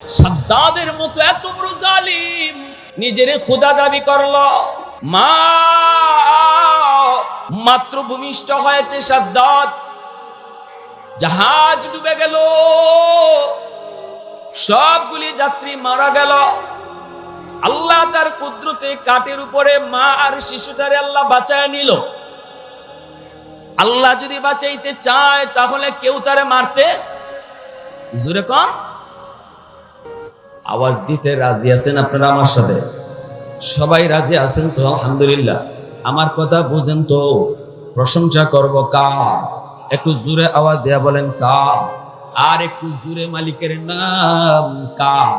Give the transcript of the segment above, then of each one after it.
সাদ্দাদের মতো এত বড় জালিম নিজের খোদা দাবি করলো। মা মাত্র ভূমিষ্ঠ হয়েছে সাদ্দাদ, জাহাজ ডুবে গেল, সবগুলি যাত্রী মারা গেল। আল্লাহ তার কুদরতে কাঠের উপরে মা আর শিশুটারে আল্লাহ বাঁচায় নিল। আল্লাহ যদি বাঁচাইতে চায় তাহলে কেউ তারে মারতে, জোরে কম আওয়াজ দিতে রাজি আছেন আপনারা? আমার সাথে সবাই রাজি আছেন তো? আলহামদুলিল্লাহ। আমার কথা বুঝেন তো? প্রশংসা করব কার? একটু জোরে আওয়াজ দেয়া বলেন কার? আর একটু জোরে মালিকের নাম কার?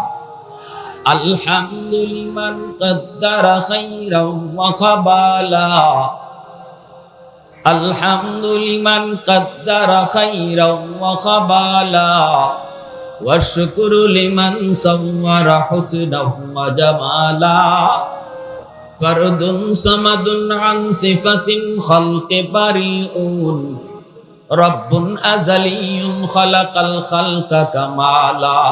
আলহামদুলিল্লাহ কদ্দারা খাইরাও ওয়া খাবালা, আলহামদুলিল্লাহ কদ্দারা খাইরাও ওয়া খাবালা, والشكر لمن صور حسنا وجمالا فرد صمد عن صفة خلق بريء رب أزلي خلق الخلق كمالا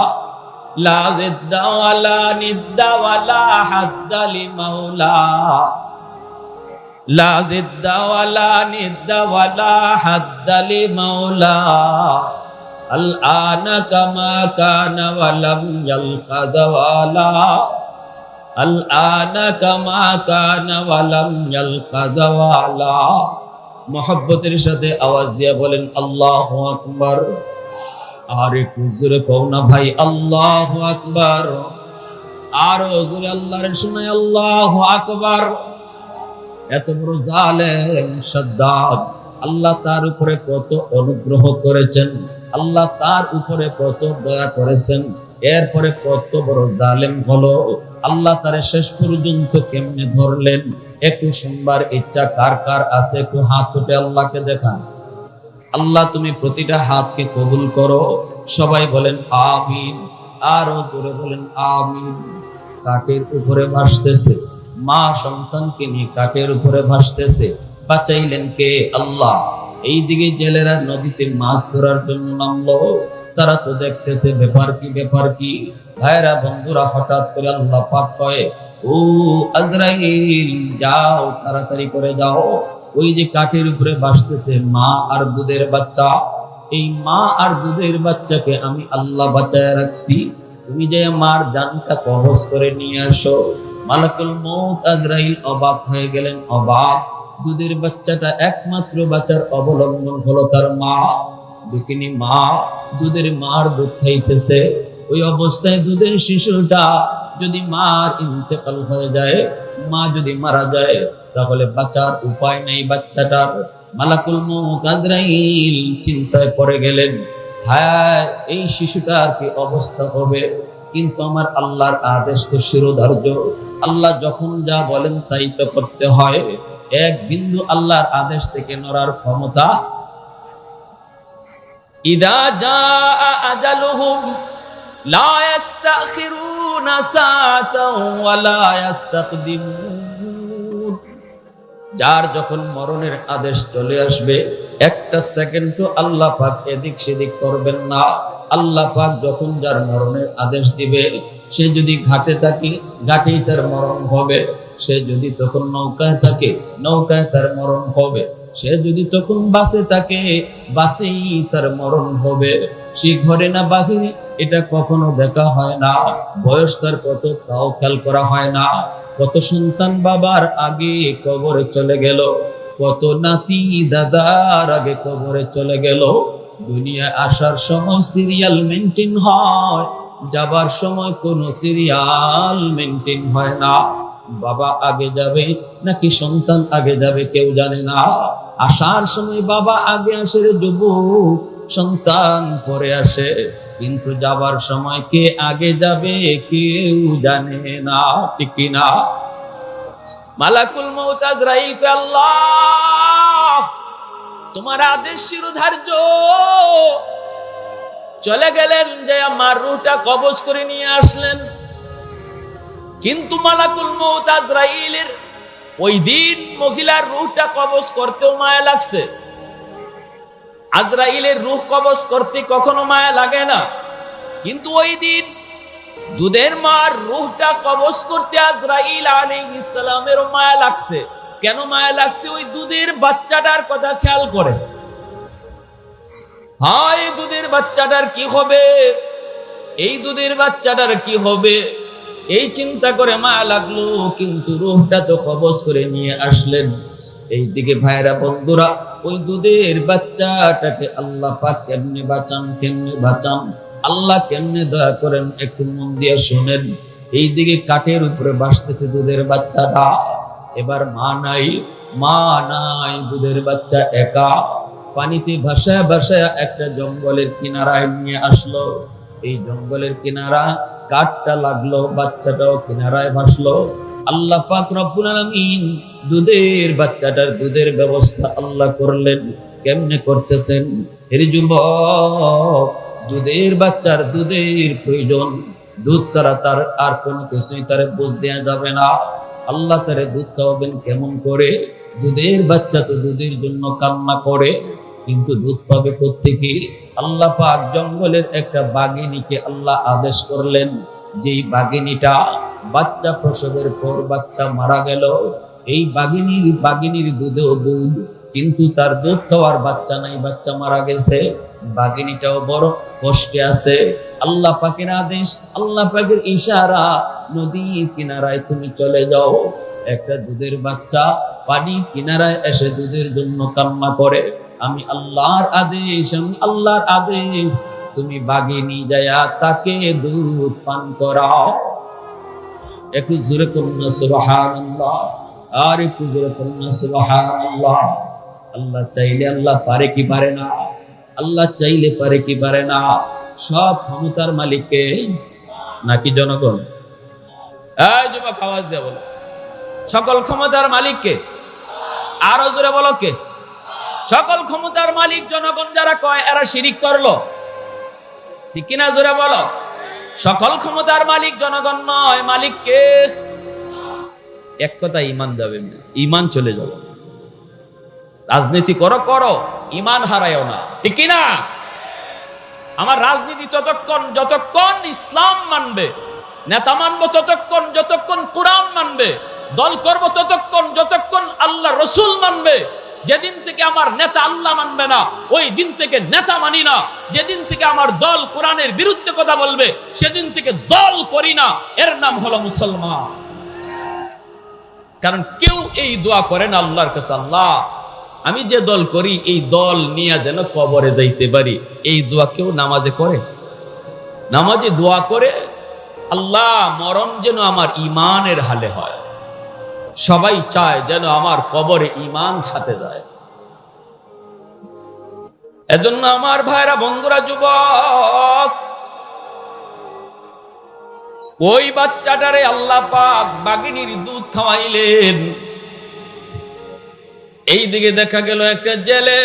لا ضد ولا ند ولا حد لمولا لا ضد ولا ند ولا حد لمولا الآن كما كان ولم يلق زوالا الآن كما كان ولم يلق زوالا। মোহাব্বতের সাথে আওয়াজ দিয়ে বলেন আল্লাহু আকবার। আর একটু জোরে কও না ভাই আল্লাহু আকবার। আরো জোরে আল্লাহর শুনাই আল্লাহু আকবার। এত বড় জালেম সাদ্দাদ, আল্লাহ তার উপরে কত অনুগ্রহ করেছেন, আল্লাহ তার উপরে কত দয়া করেছেন, এরপরে কত বড় জালেম হলো। আল্লাহ তারে শেষ পর্যন্ত কেমনে ধরলেন একটু শুনবার ইচ্ছা কার কার আছে? একটু হাত উঠে আল্লাহকে দেখান। আল্লাহ তুমি প্রতিটা হাতকে কবুল করো। সবাই বলেন আমিন। আরো জোরে বলেন আমিন। কাঠের উপরে ভাসতেছে, মা সন্তানকে নিয়ে কাঠের উপরে ভাসতেছে। বাঁচাইলেন কে? আল্লাহ। এইদিকে জেলেরা নদীতে মাছ ধরার জন্য নামলো, তারা তো দেখতেছে ব্যাপার কি ব্যাপার কি। ভাইরা বন্ধুরা, হঠাৎ করে আল্লাহ পাক কয়, ও আজরাইল যাও, তাড়াতাড়ি করে যাও। ওই যে কাঠের উপরে ভাসতেছে মা আর দুধের বাচ্চা, এই মা আর দুধের বাচ্চাকে আমি আল্লাহ বাঁচায় রাখছি, তুমি যে মার জানটা কবজ করে নিয়ে আসো। মালাকুল মউত আজরাইল অবাক হয়ে গেলেন, অবাক। দুধের বাচ্চাটা একমাত্র বাচ্চার অবলম্বন হলো তার মা। দুঃখিনী মা দুধের মার দুধ খাইতেছে। ওই অবস্থায় দুধের শিশুটা যদি মার ইন্তেকাল হয়ে যায়, মা যদি মারা যায়, তাহলে বাঁচার উপায় নেই বাচ্চাটার। মালাকুল মউত আজরাইল চিন্তায় পড়ে গেলেন, হ্যাঁ এই শিশুটার কি অবস্থা হবে? কিন্তু আমার আল্লাহর আদেশ তো শিরোধার্য। আল্লাহ যখন যা বলেন তাই তো করতে হয়। এক বিন্দু আল্লাহর আদেশ থেকে নড়ার ক্ষমতা। ইদা জাআ আজালুহুম লা ইস্তাখিরুনা সাআতাও ওয়া লা ইস্তাকদিমুন। যার যখন মরণের আদেশ চলে আসবে, একটা সেকেন্ডও আল্লাহ পাক এদিক সেদিক করবেন না। আল্লাহ পাক যখন যার মরণের আদেশ দিবে, সে যদি ঘাটে থাকে ঘাটেই তার মরণ হবে, সে যদি তখন নৌকায় থাকে নৌকায় তার মরণ হবে, সে যদি তখন বাসে থাকে বাসেই তার মরণ হবে। সে ঘরে না বাহিরে এটা কখনো দেখা হয় না। বয়স তার কত তাও খেয়াল করা হয় না। কত সন্তান বাবার আগে কবরে চলে গেল, কত নাতি দাদার আগে কবরে চলে গেল। দুনিয়ায় আসার সময় সিরিয়াল মেনটেন হয়, যাবার সময় কোনো সিরিয়াল মেনটেন হয় না। বাবা আগে যাবে নাকি সন্তান আগে যাবে কেউ জানে না। আসার সময় বাবা আগে আসে রে যুবক, সন্তান পরে আসে, কিন্তু যাবার সময় কে আগে যাবে কেউ জানে না, ঠিক না? মালাকুল মউত আজরাইল কে আল্লাহ তোমার আদেশ শিরোধার্য। চলে গেলেন যে আমার রূহটা কবজ করে নিয়ে আসলেন। কিন্তু মালাকুল মউত আজরাইলের ওই দিন মহিলার রূহটা কবজ করতেও মায়া লাগছে। আজরাইলের রূহ কবজ করতে কখনো মায়া লাগে না, কিন্তু ওই দিন দুধের মার রূহটা কবজ করতে আজরাইল আলাইহিস সালামের মায়া লাগছে। কেন মায়া লাগছে? ওই দুধের বাচ্চাটার কথা খেয়াল করে। হায়, দুধের বাচ্চাটার কি হবে, এই দুধের বাচ্চাটার কি হবে, এই চিন্তা করে মায়া লাগলো। কিন্তু রূহটা তো কবজ করে নিয়ে আসলেন। এইদিকে ভাইরা বন্ধুরা, ওই দুধের বাচ্চাটাকে আল্লাহ পাক কেমনে বাঁচান, কেমনে বাঁচান, আল্লাহ কেমনে দয়া করেন, একটু মন দিয়ে শোনেন। এইদিকে কাঠের উপরে ভাসতেছে দুধের বাচ্চাটা। এবার মা নাই, মা নাই, দুধের বাচ্চা একা পানিতে ভাসায় ভাসায় একটা জঙ্গলের কিনারায় নিয়ে আসলো। এই জঙ্গলের কিনারা কাঠটা লাগলো, বাচ্চাটাও কিনারায় ভাসলো। আল্লাহ পাক রব্বুল আলামিন দুধের বাচ্চাটার দুধের ব্যবস্থা আল্লাহ করলেন। কেমনে করতেছেন? এর যুবক, দুধের বাচ্চার দুধের প্রয়োজন, দুধ ছাড়া তার আর কোনো কিছুই তারে বুঝ দেওয়া যাবে না। আল্লাহ তারে দুধ খাওয়াবেন কেমন করে? দুধের বাচ্চা তো দুধের জন্য কান্না করে, কিন্তু দুধ পাবে কোত্থেকে? আল্লাহ পাক জঙ্গলের একটা বাঘিনীকে আল্লাহ আদেশ করলেন, যেই বাঘিনীটা বাচ্চা প্রসবের পর বাচ্চা মারা গেল, এই বাঘিনীর দুধেও দুধ, কিন্তু তার দুধ খাওয়ার বাচ্চা নাই, বাচ্চা মারা গেছে। বাঘিনীটাও বড় কষ্টে আছে। আল্লাহ পাকের আদেশ, আল্লাহ পাকের ইশারা, নদীর কিনারায় তুমি চলে যাও। একটা দুধের বাচ্চা পানি কিনারায় এসে দুধের জন্য কান্না করে। আমি আল্লাহর আদেশ, আমি আল্লাহর আদেশ, তুমি বাঘিনী যায়া তাকে দুধ পান করাও। একটু জোরে করুন সুবহানাল্লাহ, আর একটু জোরে করুন সুবহানাল্লাহ। আল্লাহ চাইলে আল্লাহ পারে কি পারে না? আল্লাহ চাইলে পারে কি পারে না? সব ক্ষমতার মালিককে নাকি জনগণ? এই যুবক আওয়াজ দিয়ে বলো, সকল ক্ষমতার মালিককে? আরো জোরে বলো, কে? সকল ক্ষমতার মালিক জনগণ যারা কয় এরা শিরিক করলো, ঠিক কিনা? জোরে বলো। সকল ক্ষমতার মালিক জনগণ নয়, মালিক কে? এক কথা, ইমান যাবে না, ইমান চলে যাবে। রাজনীতি করো করো, ইমান হারায়ও না, ঠিক কিনা? আমার রাজনীতি যতক্ষণ ইসলাম মানবে, নেতা মানবো ততক্ষণ যতক্ষণ কোরআন মানবে, দল করব যতক্ষণ আল্লাহ রসুল মানবে। যেদিন থেকে আমার নেতা আল্লাহ মানবে না, ওই দিন থেকে নেতা মানি না। যেদিন থেকে আমার দল কোরআনের বিরুদ্ধে কথা বলবে, সেদিন থেকে দল করি না। এর নাম হলো মুসলমান। কারণ কেউ এই দোয়া করেন আল্লাহর কাছে, আল্লাহ আমি যে দল করি এই দল নিয়ে যেন কবরে যাইতে পারি। এই দোয়া কেউ নামাজে করে? নামাজে দোয়া করে আল্লাহ মরণ যেন আমার ইমানের হালে হয়। সবাই চায় যেন আমার কবরে ইমান সাথে যায়। এজন্য আমার ভাইরা বন্ধুরা, যুবক, ওই বাচ্চাটারে আল্লাহ পাক বাঘিনীর দুধ খাওয়াইলেন। এই দিকে দেখা গেল একটা জেলে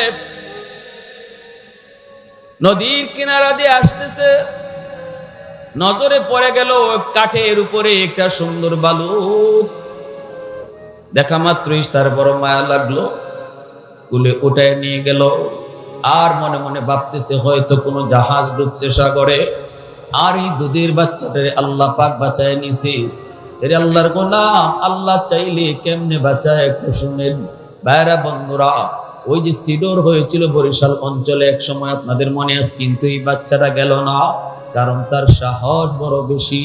নদীর কিনারা দিয়ে আসতেছে। নজরে পড়ে গেল কাঠের উপরে একটা সুন্দর বালুক। দেখা মাত্রই তার বড় মায়া লাগলো, কুলে উঠায় নিয়ে গেল। আর মনে মনে ভাবতেছে হয়তো কোনো জাহাজ ডুবছে সাগরে। আর এই দুধের বাচ্চাটারে আল্লাহ পাক বাঁচায় নিছে। এর আল্লাহর গোলাম, আল্লাহ চাইলে কেমনে বাঁচায় একটু শুনেন। ভাইরা বন্ধুরা, ওই যে সিডর হয়েছিল বরিশাল অঞ্চলে এক সময়, আপনাদের মনে আছে, কিন্তু এই বাচ্চাটা গেল না। কারণ তার সাহস বড় বেশি,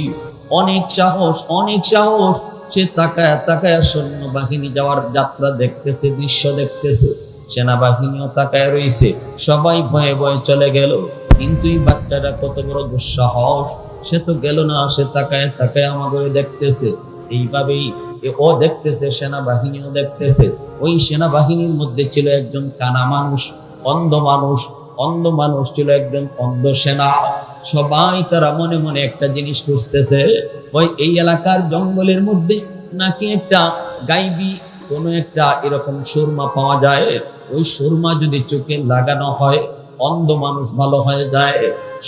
অনেক সাহস, অনেক সাহস। সে তাকায় তাকায় সৈন্যবাহিনী যাওয়ার যাত্রা দেখতেছে, দৃশ্য দেখতেছে। সেনাবাহিনীও তাকায় রয়েছে, সবাই ভয়ে ভয়ে চলে গেল। কিন্তু এই বাচ্চাটা কত বড় দুঃসাহস, সে তো গেল না। সে তাকায় তাকায় আমাদের দেখতেছে। এইভাবেই ও দেখতেছে, সেনাবাহিনীও দেখতেছে। ওই সেনাবাহিনীর মধ্যে ছিল একজন কানা মানুষ, অন্ধ মানুষ। অন্ধ মানুষ ছিল একজন অন্ধ সেনা। সবাই তারা মনে মনে একটা জিনিস খুঁজতেছে, ওই এই এলাকার জঙ্গলের মধ্যে নাকি একটা গাইবি কোনো একটা এরকম সুরমা পাওয়া যায়। ওই সুরমা যদি চোখে লাগানো হয়, অন্ধ মানুষ ভালো হয়ে যায়।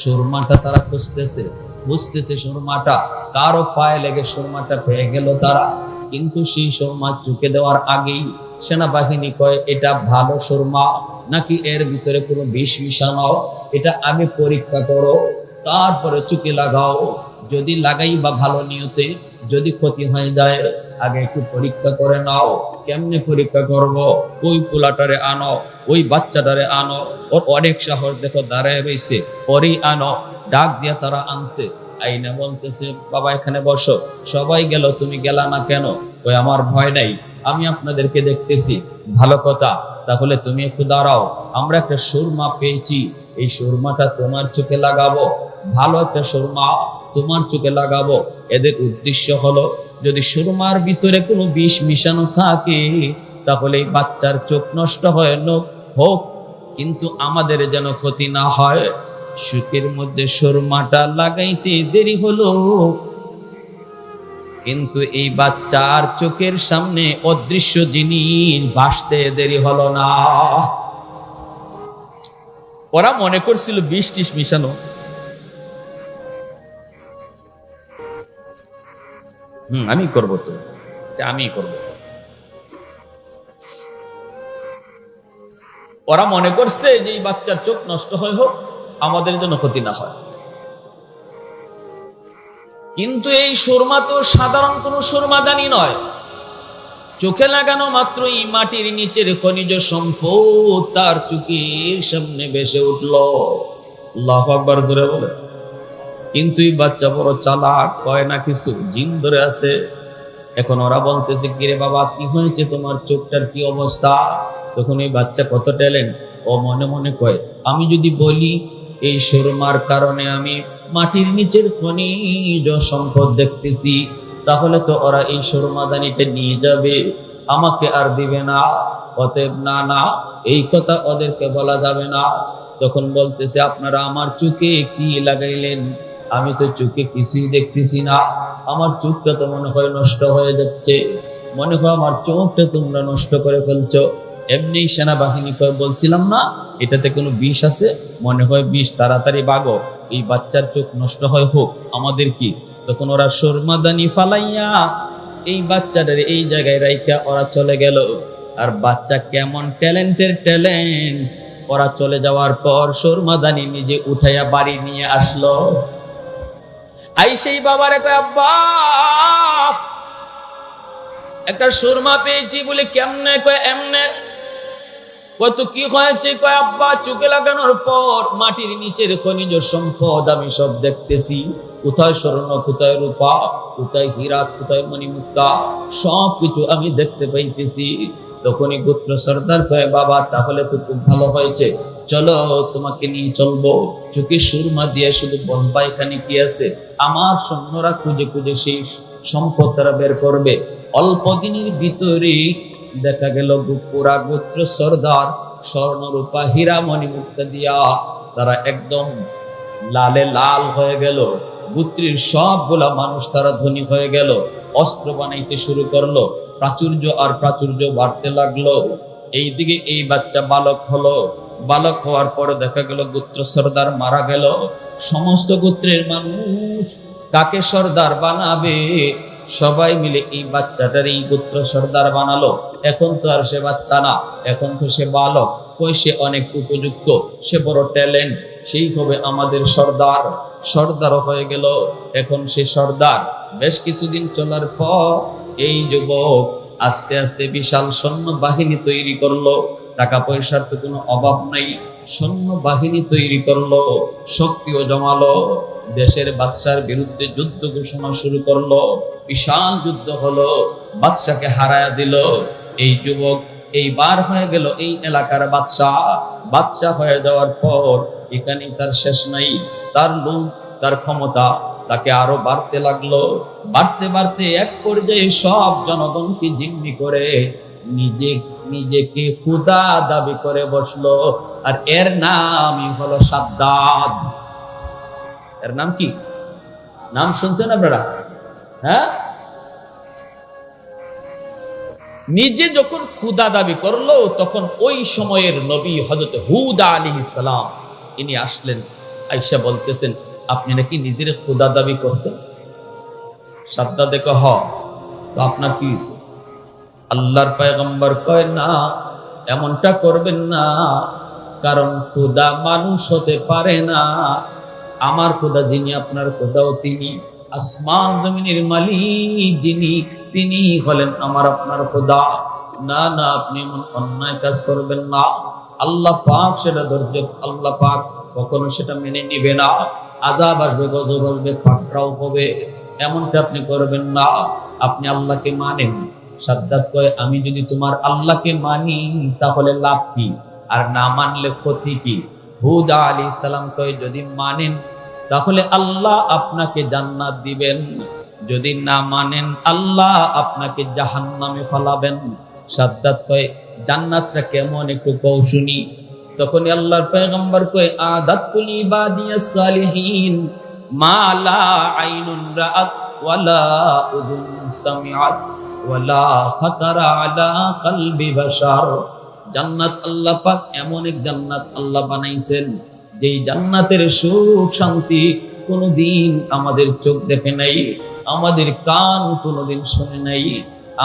সুরমাটা তারা খুঁজতেছে, বুঝতেছে সুরমাটা কারো পায়ে লেগে সুরমাটা পেয়ে গেল তারা। কিন্তু সেই সুরমা চুকে দেওয়ার আগেই সেনাবাহিনী কয়, এটা ভালো সুরমা নাকি এর ভিতরে কোনো বিষ মিশানো, এটা আগে পরীক্ষা করো, তারপরে চুকে লাগাও। যদি লাগাই বা ভালো নিয়তে, যদি ক্ষতি হয়ে যায় আগে একটু পরীক্ষা করে নাও। কেমনে পরীক্ষা করব? ওই পোলাটারে আনো, ওই বাচ্চাটারে আনো, ওর অনেক সাহস দেখো দাঁড়ায় রয়েছে, পরেই আনো। ডাক দিয়া তারা আনছে, আইনা বলতেছে বাবা এখানে বসো। সবাই গেল, তুমি গেলা না কেন? ওই আমার ভয় নাই, আমি আপনাদেরকে দেখতেছি। ভালো কথা, তাহলে তুমি একটু দাঁড়াও, আমরা একটা সুরমা পেয়েছি, এই সুরমাটা তোমার চোখে লাগাবো। ভালো একটা সুরমা তোমার চোখে লাগাবো। এদের উদ্দেশ্য হলো যদি সুরমার ভিতরে কোনো বিষ মিশানো থাকে তাহলে এই বাচ্চার চোখ নষ্ট হয় হোক, কিন্তু আমাদের যেন ক্ষতি না হয়। চোখের মধ্যে সুরমাটা লাগাইতে দেরি হলো, কিন্তু এই বাচ্চার চোখের সামনে অদৃশ্য জিনিস ভাসতে দেরি হলো না। ওরা মনে করছিল বিষ টিস মিশানো। আমি করবো, তো আমি করব। ওরা মনে করছে যে এই বাচ্চার চোখ নষ্ট হয় হোক, আমাদের জন্য ক্ষতি না হয়। কিন্তু এই সুরমা তো সাধারণ কোন সুরমাদানি নয়। চোখে লাগানো মাত্রই মাটির নিচের খনিজ সম্পদ তার চোখের সামনে ভেসে উঠল। আল্লাহু আকবার জোরে বলে। কিন্তু এই বাচ্চা বড় চালাক, কয় না কিছু, জিন ধরে আছে। এখন ওরা বলতেছে কিরে বাবা কি হয়েছে, তোমার চোখটার কি অবস্থা? তখন এই বাচ্চা কত ট্যালেন্ট, ও মনে মনে কয় আমি যদি বলি এই সুরমার কারণে আমি মাটির নিচের খনিজ সম্পদ দেখতেছি, তাহলে তো ওরা এই সুরমাদানিটা নিয়ে যাবে, আমাকে আর দিবে না। অতএব না না, এই কথা ওদেরকে বলা যাবে না। তখন বলতেছে আপনারা আমার চোখে কি লাগাইলেন? আমি তো চোখে কিছুই দেখতেছি না, আমার চোখটা তো মনে হয় নষ্ট হয়ে যাচ্ছে, মনে হয় আমার চোখটা তোমরা নষ্ট করে ফেলছো। এমনি সেনাবাহিনী বলছিলাম না এটাতে কোনো বিষ আছে, মনে হয় বিষ, তাড়াতাড়ি বাগো, এই বাচ্চার চোখ নষ্ট হয় হোক, আমাদের কি? তখন ওরা সুরমাদানি ফালাইয়া এই বাচ্চাটার এই জায়গায় রাইখা ওরা চলে গেল। আর বাচ্চা কেমন ট্যালেন্টের ট্যালেন্ট, ওরা চলে যাওয়ার পর সুরমাদানি নিজে উঠাইয়া বাড়ি নিয়ে আসলো। আই সেই বাবারে কয় আব্বা একটা সুরমা পেয়েছি বলে। কেমনে? কয় এমনে। কয় তো কি হয়েছে? কয় আব্বা চোখে লাগানোর পর মাটির নিচের খনিজ সম্পদ আমি সব দেখতেছি, কোথায় স্বর্ণ, কোথায় রূপা, কোথায় হীরা, কোথায় মণিমুক্তা, সব কিছু আমি দেখতে পাইতেছি। তখনই গোত্র সর্দার কয় বাবা তাহলে তো খুব ভালো হয়েছে, চলো তোমাকে নিয়ে চলবো। চোখে সুরমা দিয়ে শুধু বলবা এখানে কি আছে, আমার সৈন্যরা খুঁজে খুঁজে সেই সম্পদ তারা বের করবে। অল্প দিনের ভিতরে দেখা গেল পুরা গোত্র সর্দার স্বর্ণ রূপা হীরা মণিমুক্তা দিয়া তারা একদম লালে লাল হয়ে গেল। গোত্রের সবগুলা মানুষ তারা ধনী হয়ে গেল, অস্ত্র বানাইতে শুরু করলো, প্রাচুর্য আর প্রাচুর্য বাড়তে লাগলো। এইদিকে এই বাচ্চা বালক হলো, বালক হওয়ার পরে দেখা গেল গোত্র সর্দার মারা গেল। সমস্ত গোত্রের মানুষ কাকে সর্দার বানাবে, সবাই মিলে এই বাচ্চাটার এই গোত্র সর্দার বানালো। এখন তো আর সে বাচ্চা না, এখন তো সে বালক, কই সে অনেক উপযুক্ত, সে বড় ট্যালেন্ট, সেই হবে আমাদের সর্দার। সর্দারও হয়ে গেল, এখন সে সর্দার। বেশ কিছুদিন চলার পর এই যুবক আস্তে আস্তে বিশাল সৈন্য বাহিনী তৈরি করলো। টাকা পয়সার তো কোনো অভাব নাই, সৈন্য বাহিনী তৈরি করলো, শক্তিও জমালো, দেশের বাদশার বিরুদ্ধে যুদ্ধ ঘোষণা শুরু করলো। বিশাল যুদ্ধ হলো, বাদশাকে হারায়া দিল। এই যুবক এইবার হয়ে গেল এই এলাকার বাদশা। বাদশা হয়ে যাওয়ার পর এখানেই তার শেষ নাই, তার লোক, তার ক্ষমতা তাকে আরো বাড়তে লাগলো। বাড়তে বাড়তে এক পর্যায়ে সব জনগণকে জিম্মি করে নিজেকে খোদা দাবি করে বসলো। আর এর নামই হলো সাদ্দাদ। এর নাম কি? নাম শুনছেন আপনারা? হ্যাঁ, নিজে যখন খুদা দাবি করলো তখন ওই সময়ের নবী হযরত হুদ আলাইহিস সালাম ইনি আসলেন। আয়েশা বলতেছেন আপনি নাকি নিজের খুদা দাবি করছেন? সাদ্দাদ দেখো হ, তো আপনার কি হয়েছে? আল্লাহর পয়গম্বর কয় না, এমনটা করবেন না, কারণ খুদা মানুষ হতে পারে না। আমার খুদা যিনি, আপনার খুদাও তিনি। আসমান জমিনের মালিক যিনি, তিনি হলেন আমার আপনার খোদা। না না, আপনি এমন অন্যায় কাজ করবেন না। আল্লাহ পাক সেটা ধৈর্য, আল্লাহ পাক কখনো সেটা মেনে নিবে না। আযাব আসবে, গজব আসবে, পাকড়াও হবে, এমনটা আপনি করবেন না। আপনি আল্লাহকে মানেন। সাদ্দাত কয়, আমি যদি তোমার আল্লাহকে মানি তাহলে লাভ কি, আর না মানলে ক্ষতি কি? হুদ আলাইহিস সালাম কয়, যদি মানেন তাহলে আল্লাহ আপনাকে জান্নাত দিবেন, যদি না মানেন আল্লাহ আপনাকে জাহান্নামে ফালাবেন। সাদ্দাত কয়, জান্নাতটা কেমন একটু কও শুনি। তখন আল্লাহর পয়গম্বর কয়, আদাতুল ইবাদিয়াস সালিহিন মা লা আইনুন রাআত ওয়ালা উযুন সামিআত ওয়ালা খাতারা আলা কলবি বাশার। জান্নাত আল্লাহ পাক এমন এক জান্নাত আল্লাহ বানাইছেন, যেই জান্নাতের সুখ শান্তি কোনোদিন আমাদের চোখ দেখে নাই, আমাদের কান কোনোদিন শুনে নাই,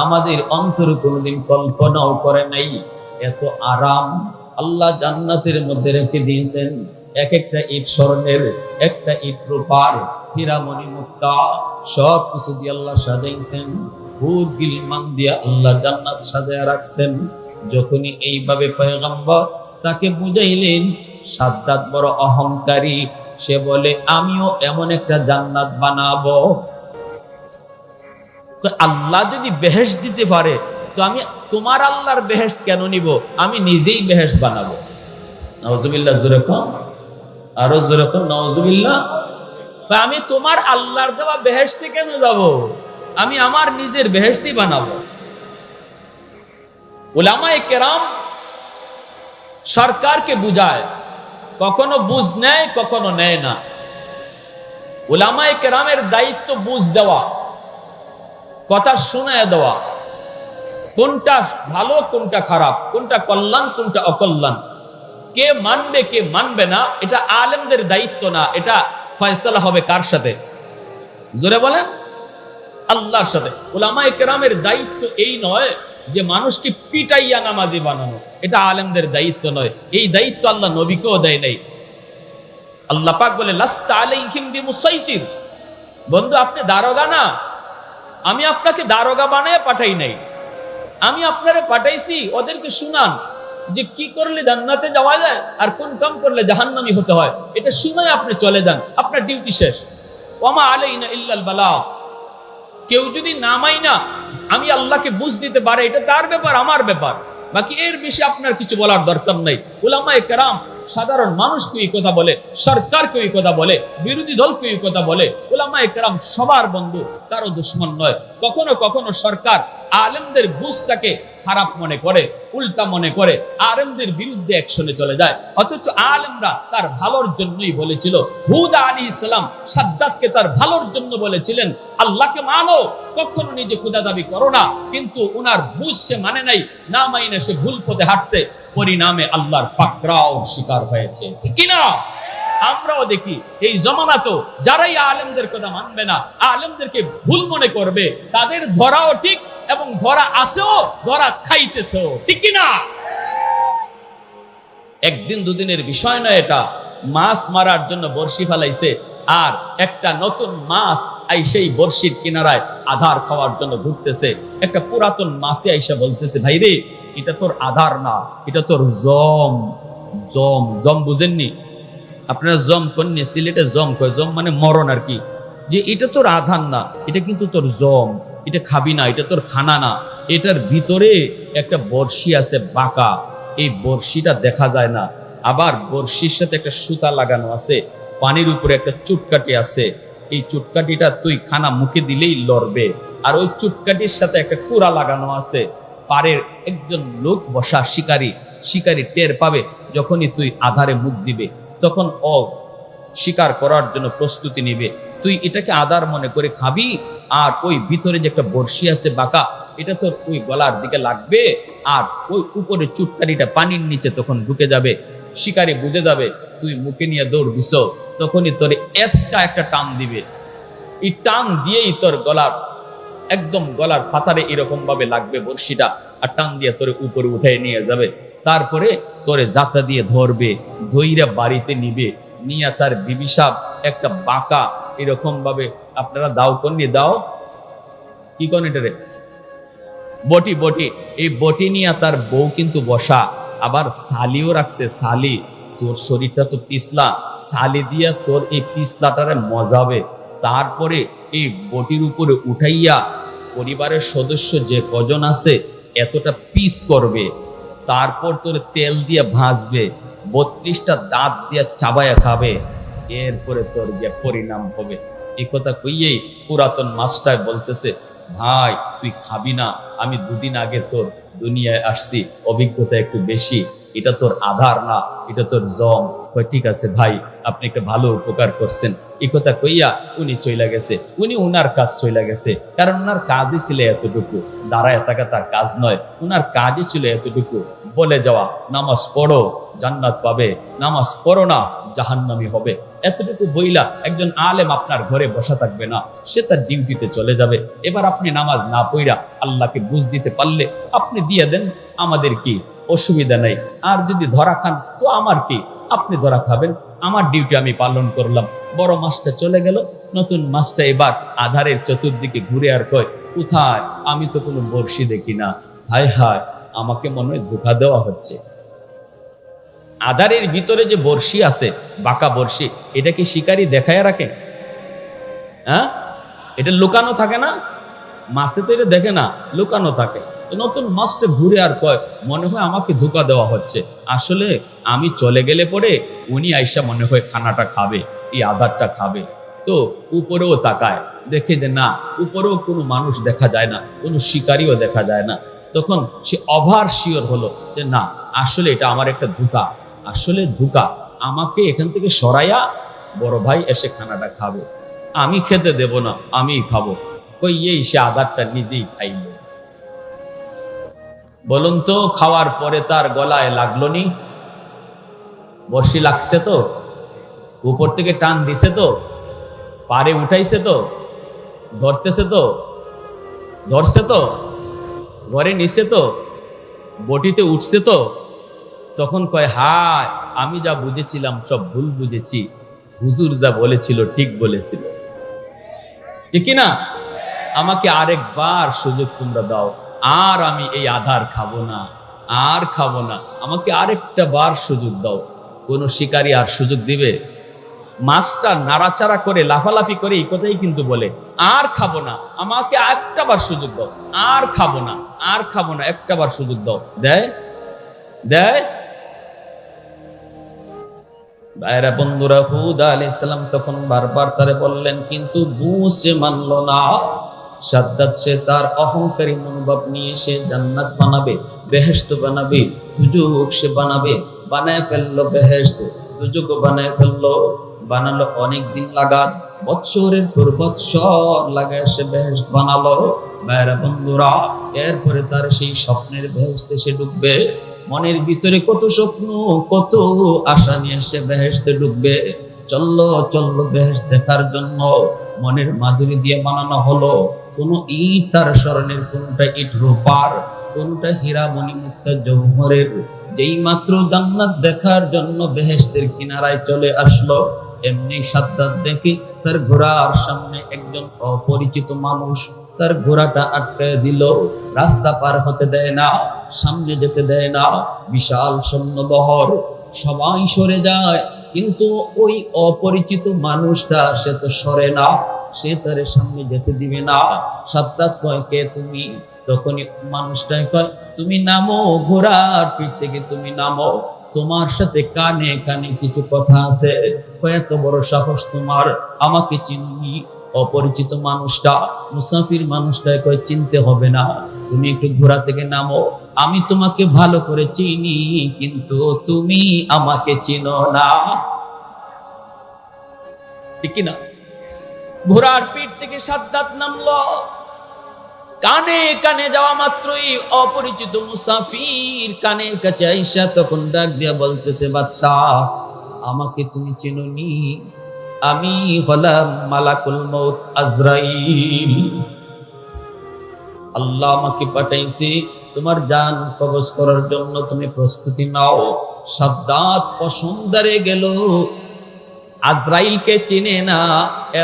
আমাদের অন্তর কোনোদিন কল্পনাও করে নাই। এত আরাম আল্লাহ জান্নাতের মধ্যে রেখে দিয়েছেন। এক একটা ইট স্বর্ণের, একটা ইট রূপার, হীরামণি মুক্তা, সব কিছু দিয়ে আল্লাহ সাজাইছেন। হুদ গিলমান দিয়ে আল্লাহ জান্নাত সাজায় রাখছেন। যখনই এইভাবে পয়গম্বর তাকে বুঝাইলেন, সাদ্দাত বড় অহংকারী, সে বলে আমিও এমন একটা জান্নাত বানাবো। আল্লাহ যদি বেহেশত দিতে পারে তো আমি তোমার আল্লাহর বেহেশত কেন নিব? আমি নিজেই বেহেশত বানাবো। নাউজুবিল্লাহ, জোরে কোন, আরো জোরে কোন, নাউজুবিল্লাহ। আমি তোমার আল্লাহর দেওয়া বেহেশতে কেন যাব? আমি আমার নিজের বেহেশতই বানাবো। উলামায়ে কেরাম সরকারকে বুঝায়, কখনো বুঝ নেয়, কখনো নেয় না। উলামায়ে কেরামের দায়িত্ব বুঝ দেওয়া, কথা শোনায় দেওয়া, কোনটা ভালো কোনটা খারাপ, কোনটা কল্যাণ কোনটা অকল্যাণ, কে মানবে কে মানবে না, এটা আলেমদের দায়িত্ব না। এটা ফয়সালা হবে কার সাথে? জোরে বলেন, আল্লাহর সাথে। উলামায়ে কেরামের দায়িত্ব এই নয় যে মানুষকে পিটাইয়া নামাজি বানানো, এটা আলেমদের দায়িত্ব নয়। এই দায়িত্ব আল্লাহ নবীকেও দেয় নাই। আল্লাহ পাক বলে, লাস্তা আলাইহিম বিমুসাইতির। বন্ধু, আপনি দারোগা না, আমি আপনাকে দারোগা বানায় পাঠাই নাই। আমি আপনারে পাঠাইছি ওদেরকে শুনান যে কি করলে জান্নাতে যাওয়া যায় আর কোন কাম করলে জাহান্নামী হতে হয়। এটা শুনে আপনি চলে যান, আপনার ডিউটি শেষ। ওয়ামা আলাইনা ইল্লাল বালাগ। কেউ যদি নামাই না আমি আল্লাহকে বুঝ দিতে পারে, এটা তার ব্যাপার, আমার ব্যাপার। বাকি এর বিষয়ে আপনার কিছু বলার দরকার নাই। উলামায়ে কেরাম সাধারণ মানুষকে এই কথা বলে, সরকারকে এই কথা বলে, বিরোধী দলকে এই কথা বলে। উলামায়ে কেরাম সবার বন্ধু, কারো দুশমন নয়। কখনো কখনো সরকার আলেমদের বুঝটাকে খারাপ মনে করে, উল্টা মনে করে, আলেমদের বিরুদ্ধে অ্যাকশনে চলে যায়। অথচ আলেমরা তার ভালোর জন্যই বলেছিল। হুদ আলাইহিস সালাম সাদ্দাতকে তার ভালোর জন্য বলেছিলেন, আল্লাহকে মানো, কখনো নিজে খোদা দাবি করো না। কিন্তু ওনার বুঝ সে মানে নাই, না মাইনে সে ভুল পথে হাঁটছে, পরিণামে আল্লাহর পাকড়াও শিকার হয়েছে। ঠিক না? আমরাও দেখি এই জমানাতেও যারাই আলেমদের কথা মানবে না, আলেমদেরকে ভুল মনে করবে, তাদের ধরাও ঠিক এবং ধরা আসেও, ধরা খাইতেছেও। ঠিক না? একদিন দুদিনের বিষয় নয় এটা। মাছ মারার জন্য বড়শি ফেলাইছে, আর একটা নতুন মাছ সেই বড়শির কিনারায় আধার খাওয়ার জন্য ঘুরতেছে। একটা পুরাতন মাছে আইসা বলতেছে, ভাই রে, এটা তোর আধার না, এটা তোর জম। জম, জম বুঝেননি আপনারা? জম করেননি? সিলেটে জম কয়, জম মানে মরণ আর কি। যে এটা তোর আধার না, এটা কিন্তু তোর জম, এটা খাবি না, এটা তোর খানা না। এটার ভিতরে একটা বড়শি আছে বাঁকা, এই বড়শিটা দেখা যায় না। আবার বড়শির সাথে একটা সুতা লাগানো আছে, পানির উপরে একটা চুটকাটি আছে। এই চুটকাটিটা তুই খানা মুখে দিলেই লড়বে। আর ওই চুটকাটির সাথে একটা কুড়া লাগানো আছে। পারের একজন লোক বসা শিকারী, শিকারী টের পাবে যখনই তুই আধারে মুখ দিবে, তখন ও শিকার করার জন্য প্রস্তুতি নিবে। তুই এটাকে আধার মনে করে খাবি, আর ওই ভিতরে যে একটা বড়শি আছে বাঁকা, এটা তোর ওই গলার দিকে লাগবে, আর ওই উপরে চুটকারিটা পানির নিচে তখন ঢুকে যাবে। শিকারী বুঝে যাবে তুই মুখে নিয়ে দৌড় দিস, তখনই তোর এসকা একটা টান দিবে। এই টান দিয়েই তোর গলার একদম গলার পাতারে এরকম ভাবে লাগবে বড়শিটা, আর টান দিয়ে তোর উপরে উঠে নিয়ে যাবে। তারপরে তোরে জাতা দিয়ে ধরবে, ধইরা বাড়িতে নিবে, নিয়ে তার বিবি সাহেব একটা বাঁকা এরকম ভাবে আপনারা দাও কন্যা দাও কি কোন এটা রে বটি বটি, এই বটি নিয়ে তার বউ কিন্তু বসা, আবার সালিও রাখছে। সালি, তোর শরীরটা তো পিছলা, সালি দিয়া তোর এই পিছলাটারে মজাবে, তারপরে এই বটির উপরে উঠাইয়া পরিবারের সদস্য যে কজন আছে এতটা পিস করবে, তারপর তোর তেল দিয়ে ভাজবে, 32টা দাঁত দিয়া চাবায়া খাবে, এরপরে তোর যে পরিণাম হবে। এই কথা কইয়েই পুরাতন মাস্টার বলতেছে, ভাই তুই খাবি না, আমি দুদিন আগে তোর দুনিয়ায় আসছি, অভিজ্ঞতা একটু বেশি, এটা তোর আধার না, এটা তোর জম। ঠিক আছে ভাই, আপনি একটা ভালো উপকার করছেন। এই কথা কইয়া উনি চইলা গেছে। উনি উনার কাজ চইলা গেছে, কারণ উনার কাজই ছিল এতটুকু, দাঁড়ায় থাকা তার কাজ নয়, উনার কাজই ছিল এতটুকু, বলে যাওয়া নামাজ পড়ো জান্নাত পাবে, নামাজ পড়ো না জাহান্নামী হবে। এতটুকু বইলা একজন আলেম আপনার ঘরে বসা থাকবে না, সে তার ডিউটিতে চলে যাবে। এবার আপনি নামাজ না পড়া আল্লাহকে বুঝ দিতে পারলে আপনি দিয়ে দেন, আমাদের কি অসুবিধা নাই। আর যদি ধরা খান তো আমার কি, আপনি ধরা খাবেন, আমার ডিউটি আমি পালন করলাম। বড় মাসটা চলে গেল, নতুন মাসটা এবার আধারের চতুর্দিকে ঘুরে আর কয়, কোথায়, আমি তো কোনো বর্ষি দেখি না, হায় হায় আমাকে মনে হয় ধোঁকা দেওয়া হচ্ছে। আধারের ভিতরে যে বর্ষি আছে, বাঁকা বর্ষি, এটা কি শিকারী দেখায় রাখে? হ্যাঁ, এটা লুকানো থাকে না, মাছে তো এটা দেখে না, লুকানো থাকে। নতুন মাছটা ঘুরে আর কয়, মনে হয় আমাকে ধোঁকা দেওয়া হচ্ছে, আসলে আমি চলে গেলে পরে উনি আইসা মনে হয় খানাটা খাবে, এই আধারটা খাবে। তো উপরেও তাকায়, দেখে যে না, উপরেও কোনো মানুষ দেখা যায় না, কোনো শিকারীও দেখা যায় না। তখন সে ওভার শিওর হলো যে না, আসলে এটা আমার একটা ধোঁকা, আসলে ধোঁকা, আমাকে এখান থেকে সরাইয়া বড় ভাই এসে খানাটা খাবে, আমি খেতে দেব না, আমিই খাবো। কই এই সে আধারটা নিজেই খাইল। বলুন তো, খাওয়ার পরে তার গলায় লাগলো নি? বর্ষি লাগছে তো, উপর থেকে টান দিছে তো, পারে উঠাইছে তো, ধরতেছে তো, ধরছে তো, ঘরে নিছে তো, বটিতে উঠছে তো। তখন কয়, হায় আমি যা বুঝেছিলাম সব ভুল বুঝেছি, হুজুর যা বলেছিল ঠিক বলেছিল, ঠিক না? আমাকে আরেকবার সুযোগ তোমরা দাও, আর আমি এই আধার খাবো না, আর খাবো না, আমাকে আরেকটা বার সুযোগ দাও। কোন শিকারী আর সুযোগ দিবে? মাছটা নাড়াচাড়া করে লাফালাফি করে এই কথাই কিন্তু বলে, আর খাবো না, আমাকে একটা বার সুযোগ দাও, আর খাবো না, আর খাবো না, একটা বার সুযোগ দাও। দেয়? দেয়? ভাইরা বন্ধুরা, হুদ আলাইহিস সালাম তখন বারবার তারে বললেন, কিন্তু সে মানল না। সাদ্দাত সে তার অহংকারী মনোভাব নিয়ে সে জান্নাত বানাবে, বেহেশত বানাবে, দুজক সে বানাবে, বানায় ফেললো বেহেশত, দুজক বানায় ফেললো। বানালো অনেক দিন লাগাত, বৎসরের পর বৎসর লাগায় সে বেহেশত বানালো। ভাইরা বন্ধুরা, এরপরে তার সেই স্বপ্নের বেহেশতে সে ঢুকবে। মনের ভিতরে কত স্বপ্ন, কত আশা নিয়ে সে বেহেশতে ঢুকবে। চললো চললো বেহেশত দেখার জন্য, মনের মাধুরী দিয়ে বানানো হলো। কোন ইট তার স্মরণের, কোনটা ইট রূপার, কোনটা হীরা মণিমুক্তা জৌহরের। যেই মাত্র জান্নাত দেখার জন্য বেহেশতের কিনারায় চলে আসলো, এমনি সাদ্দাত দেখি তার ঘোড়ার সামনে একজন অপরিচিত মানুষ তার ঘোড়াটা আটকায় দিল, রাস্তা পার হতে দেয় না, সামনে যেতে দেয় না। বিশাল সৈন্যবহর, সবাই সরে যায়, কিন্তু ওই অপরিচিত মানুষটা সে তো সরে না, সে তার সামনে যেতে দিবে না। সাদ্দাত কয়, কে তুমি? তখনই মানুষটাই কয়, তুমি নামো, ঘোড়ার পিঠ থেকে তুমি নামো, তোমার সাথে কানে কানে কিছু কথা আছে। এত বড় সাহস তোমার, আমাকে চিনি? অপরিচিত মানুষটা, মুসাফির মানুষটাই কয়, চিনতে হবে না, তুমি একটু ঘোড়া থেকে নামো, আমি তোমাকে ভালো করে চিনি, কিন্তু তুমি আমাকে চিনো না। ঠিক না? ঘোড়ার পিঠ থেকে সাদ্দাত নামলো, কানে কানে যাওয়া মাত্রই অপরিচিত মুসাফির কানের কাছে আইসা তখন ডাক দিয়া বলতেছে, বাদশাহ আমাকে তুমি চিনোনি? আমি হলাম মালাকুল মউত আজরাইল। আল্লাহ আমাকে পাঠাইছে তোমার জান কবজ করার জন্য, তুমি প্রস্তুতি নাও। সাদ্দাত পছন্দরে গেল, আজরাইলকে চিনে না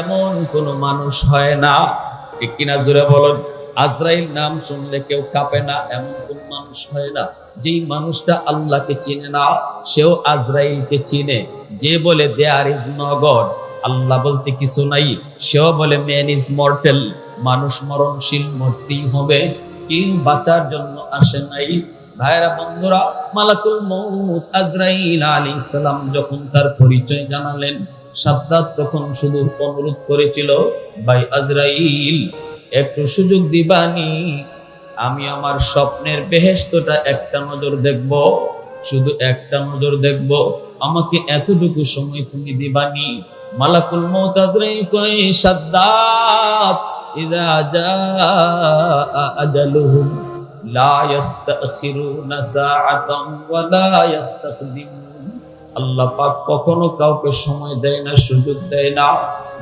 এমন কোন মানুষ হয় না, ঠিক কিনা জোরে বলেন। আজরাইল নাম শুনলে কেউ কাঁপে না এমন কোন মানুষ হয় না। যেই মানুষটা আল্লাহকে চিনে না সেও আজরাইলকে চিনে। যে বলে দেয়ার ইজ নো গড, আল্লাহ বলতে কিছু নাই, সেও বলে ম্যান ইজ মর্টেল, মানুষ মরণশীল, মরতেই হবে, কেউ বাঁচার জন্য আসে নাই। ভাইরা বন্ধুরা, মালাকুল মউত আজরাইল আলাইহিস সালাম যখন তার পরিচয় জানালেন, সাদ্দাত তখন শুধু অনুরোধ করেছিল, ভাই আজরাইল একটু সুযোগ দিবানি, আমি আমার স্বপ্নের বেহেশতটা একটা নজর দেখব, শুধু একটা নজর দেখব, আমাকে এতটুকু সময় তুমি দিবানি। মালাকুল মউত আজরাইল কয়, সাদ্দাত ইযা জাআ আজালুহুম লা ইস্তাখিরুনা সাআতান ওয়া লা ইস্তাকদিমুন। আল্লাহ পাক কখনো কাউকে সময় দেয় না, সুযোগ দেয় না।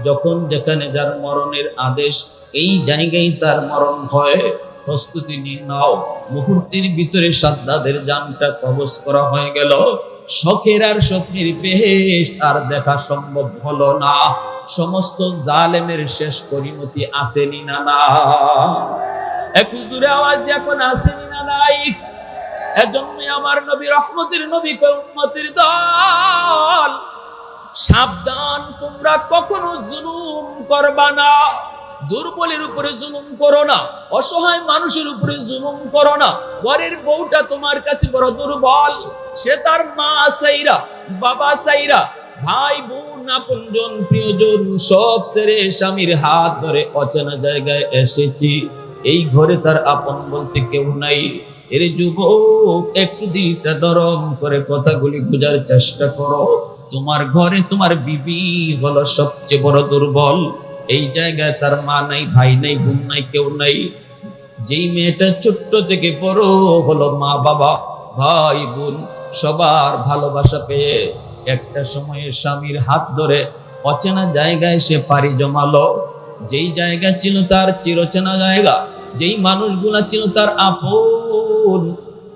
যখন যেখানে যার মরণের আদেশ, এই জায়গায় তার মরণ হয়। প্রস্তুতি নিয়ে নাও। মুহূর্তের ভিতরে সাদ্দাদের জানটা কবজ করা হয়ে গেল। শখের আর স্বপ্নের বেহেশত আর দেখা সম্ভব হলো না। সমস্ত জালেমের শেষ পরিণতি আসেনি না না? একটু জোরে আওয়াজ দিয়ে এখন আসেনি না নাই? এজন্য আমার নবী, রহমতের নবী, উম্মতের দল, সাবধান, তোমরা কখনো জুলুম করবা না। দুর্বলের উপরে জুলুম করো না, অসহায় মানুষের উপরে জুলুম করো না। ঘরের বউটা তোমার কাছে বড় দুর্বল, সে তার মা সাইরা, বাবা সাইরা, ভাই বোন, আপনজন, প্রিয়জন সব ছেড়ে স্বামীর হাত ধরে অচেনা জায়গায় এসেছি। এই ঘরে তার আপন বলতে কেউ নাই। এর যুবক, একটু দিলটা নরম করে কথাগুলি বোঝার চেষ্টা করো। তোমার ঘরে তোমার বিবি হলো সবচেয়ে বড় দুর্বল। এই জায়গায় তার মা নাই, ভাই নাই, বোন নাই, কেউ নাই। যেই মেয়েটা ছোট্ট থেকে বড় হলো মা বাবা, ভাই বোন সবার ভালোবাসা পেয়ে একটা সময়ে স্বামীর হাত ধরে অচেনা জায়গায় সে পাড়ি জমালো। যেই জায়গা ছিল তার চিরচেনা জায়গা, যেই মানুষগুলা ছিল তার আপন,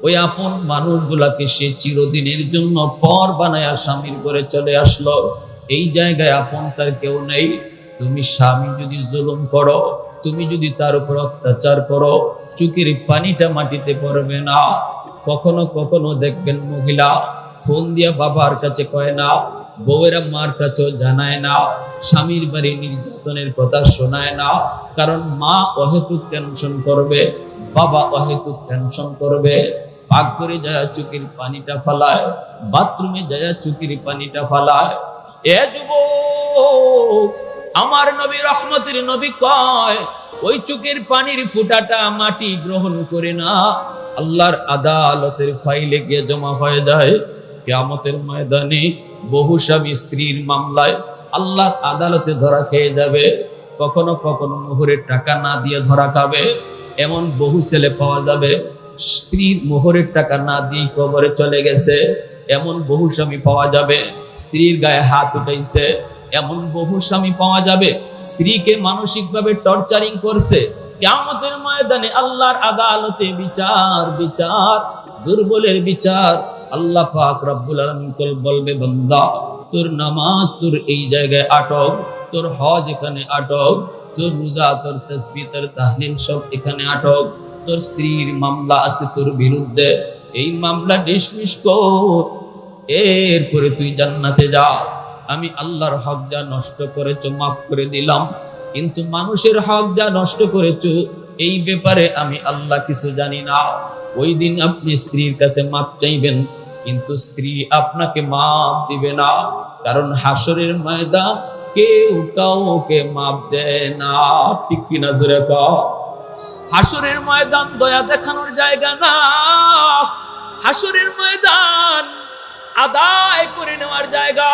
ওই আপন মানুষগুলাকে সে চিরদিনের জন্য পর বানায়া স্বামীর ঘরে চলে আসলো। এই জায়গায় আপন তার কেউ নেই। তুমি স্বামী যদি জুলুম করো, তুমি যদি তার উপর অত্যাচার করো, চোখের পানিটা মাটিতে পড়বে না। কখনো কখনো দেখবেন মহিলা ফোন দিয়া বাবার কাছে কয় না, বউয়েরা মার কাছেও জানায় না, স্বামীর বাড়ি নির্যাতনের কথা শোনায় না। কারণ মা অহেতুক টেনশন করবে, বাবা অহেতুক টেনশন করবে। পাক করে যায় চোখের পানিটা ফালায়, বাথরুমে যায় চোখের পানিটা ফালায়। এ যুবক, আমার নবী, রহমতের নবী কয়, ওই চোখের পানির ফুটাটা মাটি গ্রহণ করে না, আল্লাহর আদালতের ফাইলে গিয়ে জমা হয়ে যায়। কিয়ামতের ময়দানে বহু স্বামী স্ত্রীর মামলায় আল্লাহর আদালতে ধরা খেয়ে যাবে। কখনো কখনো মোহরের টাকা না দিয়ে ধরা খাবে। এমন বহু ছেলে পাওয়া যাবে, স্ত্রীর মোহরের টাকা না দিয়ে কবরে চলে গেছে। এমন বহু স্বামী পাওয়া যাবে, স্ত্রীর গায়ে হাত উঠাইছে। এমন বহু স্বামী পাওয়া যাবে, স্ত্রীকে মানসিকভাবে টর্চারিং করছে। কিয়ামতের ময়দানে আল্লাহর আদালতে বিচার, বিচার, দুর্বলের বিচার। আল্লাহ পাক রব্বুল আলামিন বলবে, বান্দা তোর নামাজ তোর এই জায়গায় আটক, তোর হজ এখানে আটক, তোর রোজা, তোর তাসবিহ, তোর তাহলিল সব এখানে আটক। তোর স্ত্রীর মামলা আছে তোর বিরুদ্ধে, এই মামলা ডিসমিস কর, এরপরে তুই জান্নাতে যা। আমি আল্লাহর হক যা নষ্ট করেছো মাফ করে দিলাম, কিন্তু মানুষের হক যা নষ্ট করেছো এই ব্যাপারে আমি আল্লাহ কিছু জানি না। ওই দিন আপনি স্ত্রীর কাছে মাফ চাইবেন, কিন্তু স্ত্রী আপনাকে মাফ দিবে না। কারণ হাসরের ময়দান কেউ কাউকে মাফ দেয় না, ঠিক কিনা জোরে কও। হাসরের ময়দান দয়া দেখানোর জায়গা না, হাসরের ময়দান আদায় করে নেওয়ার জায়গা।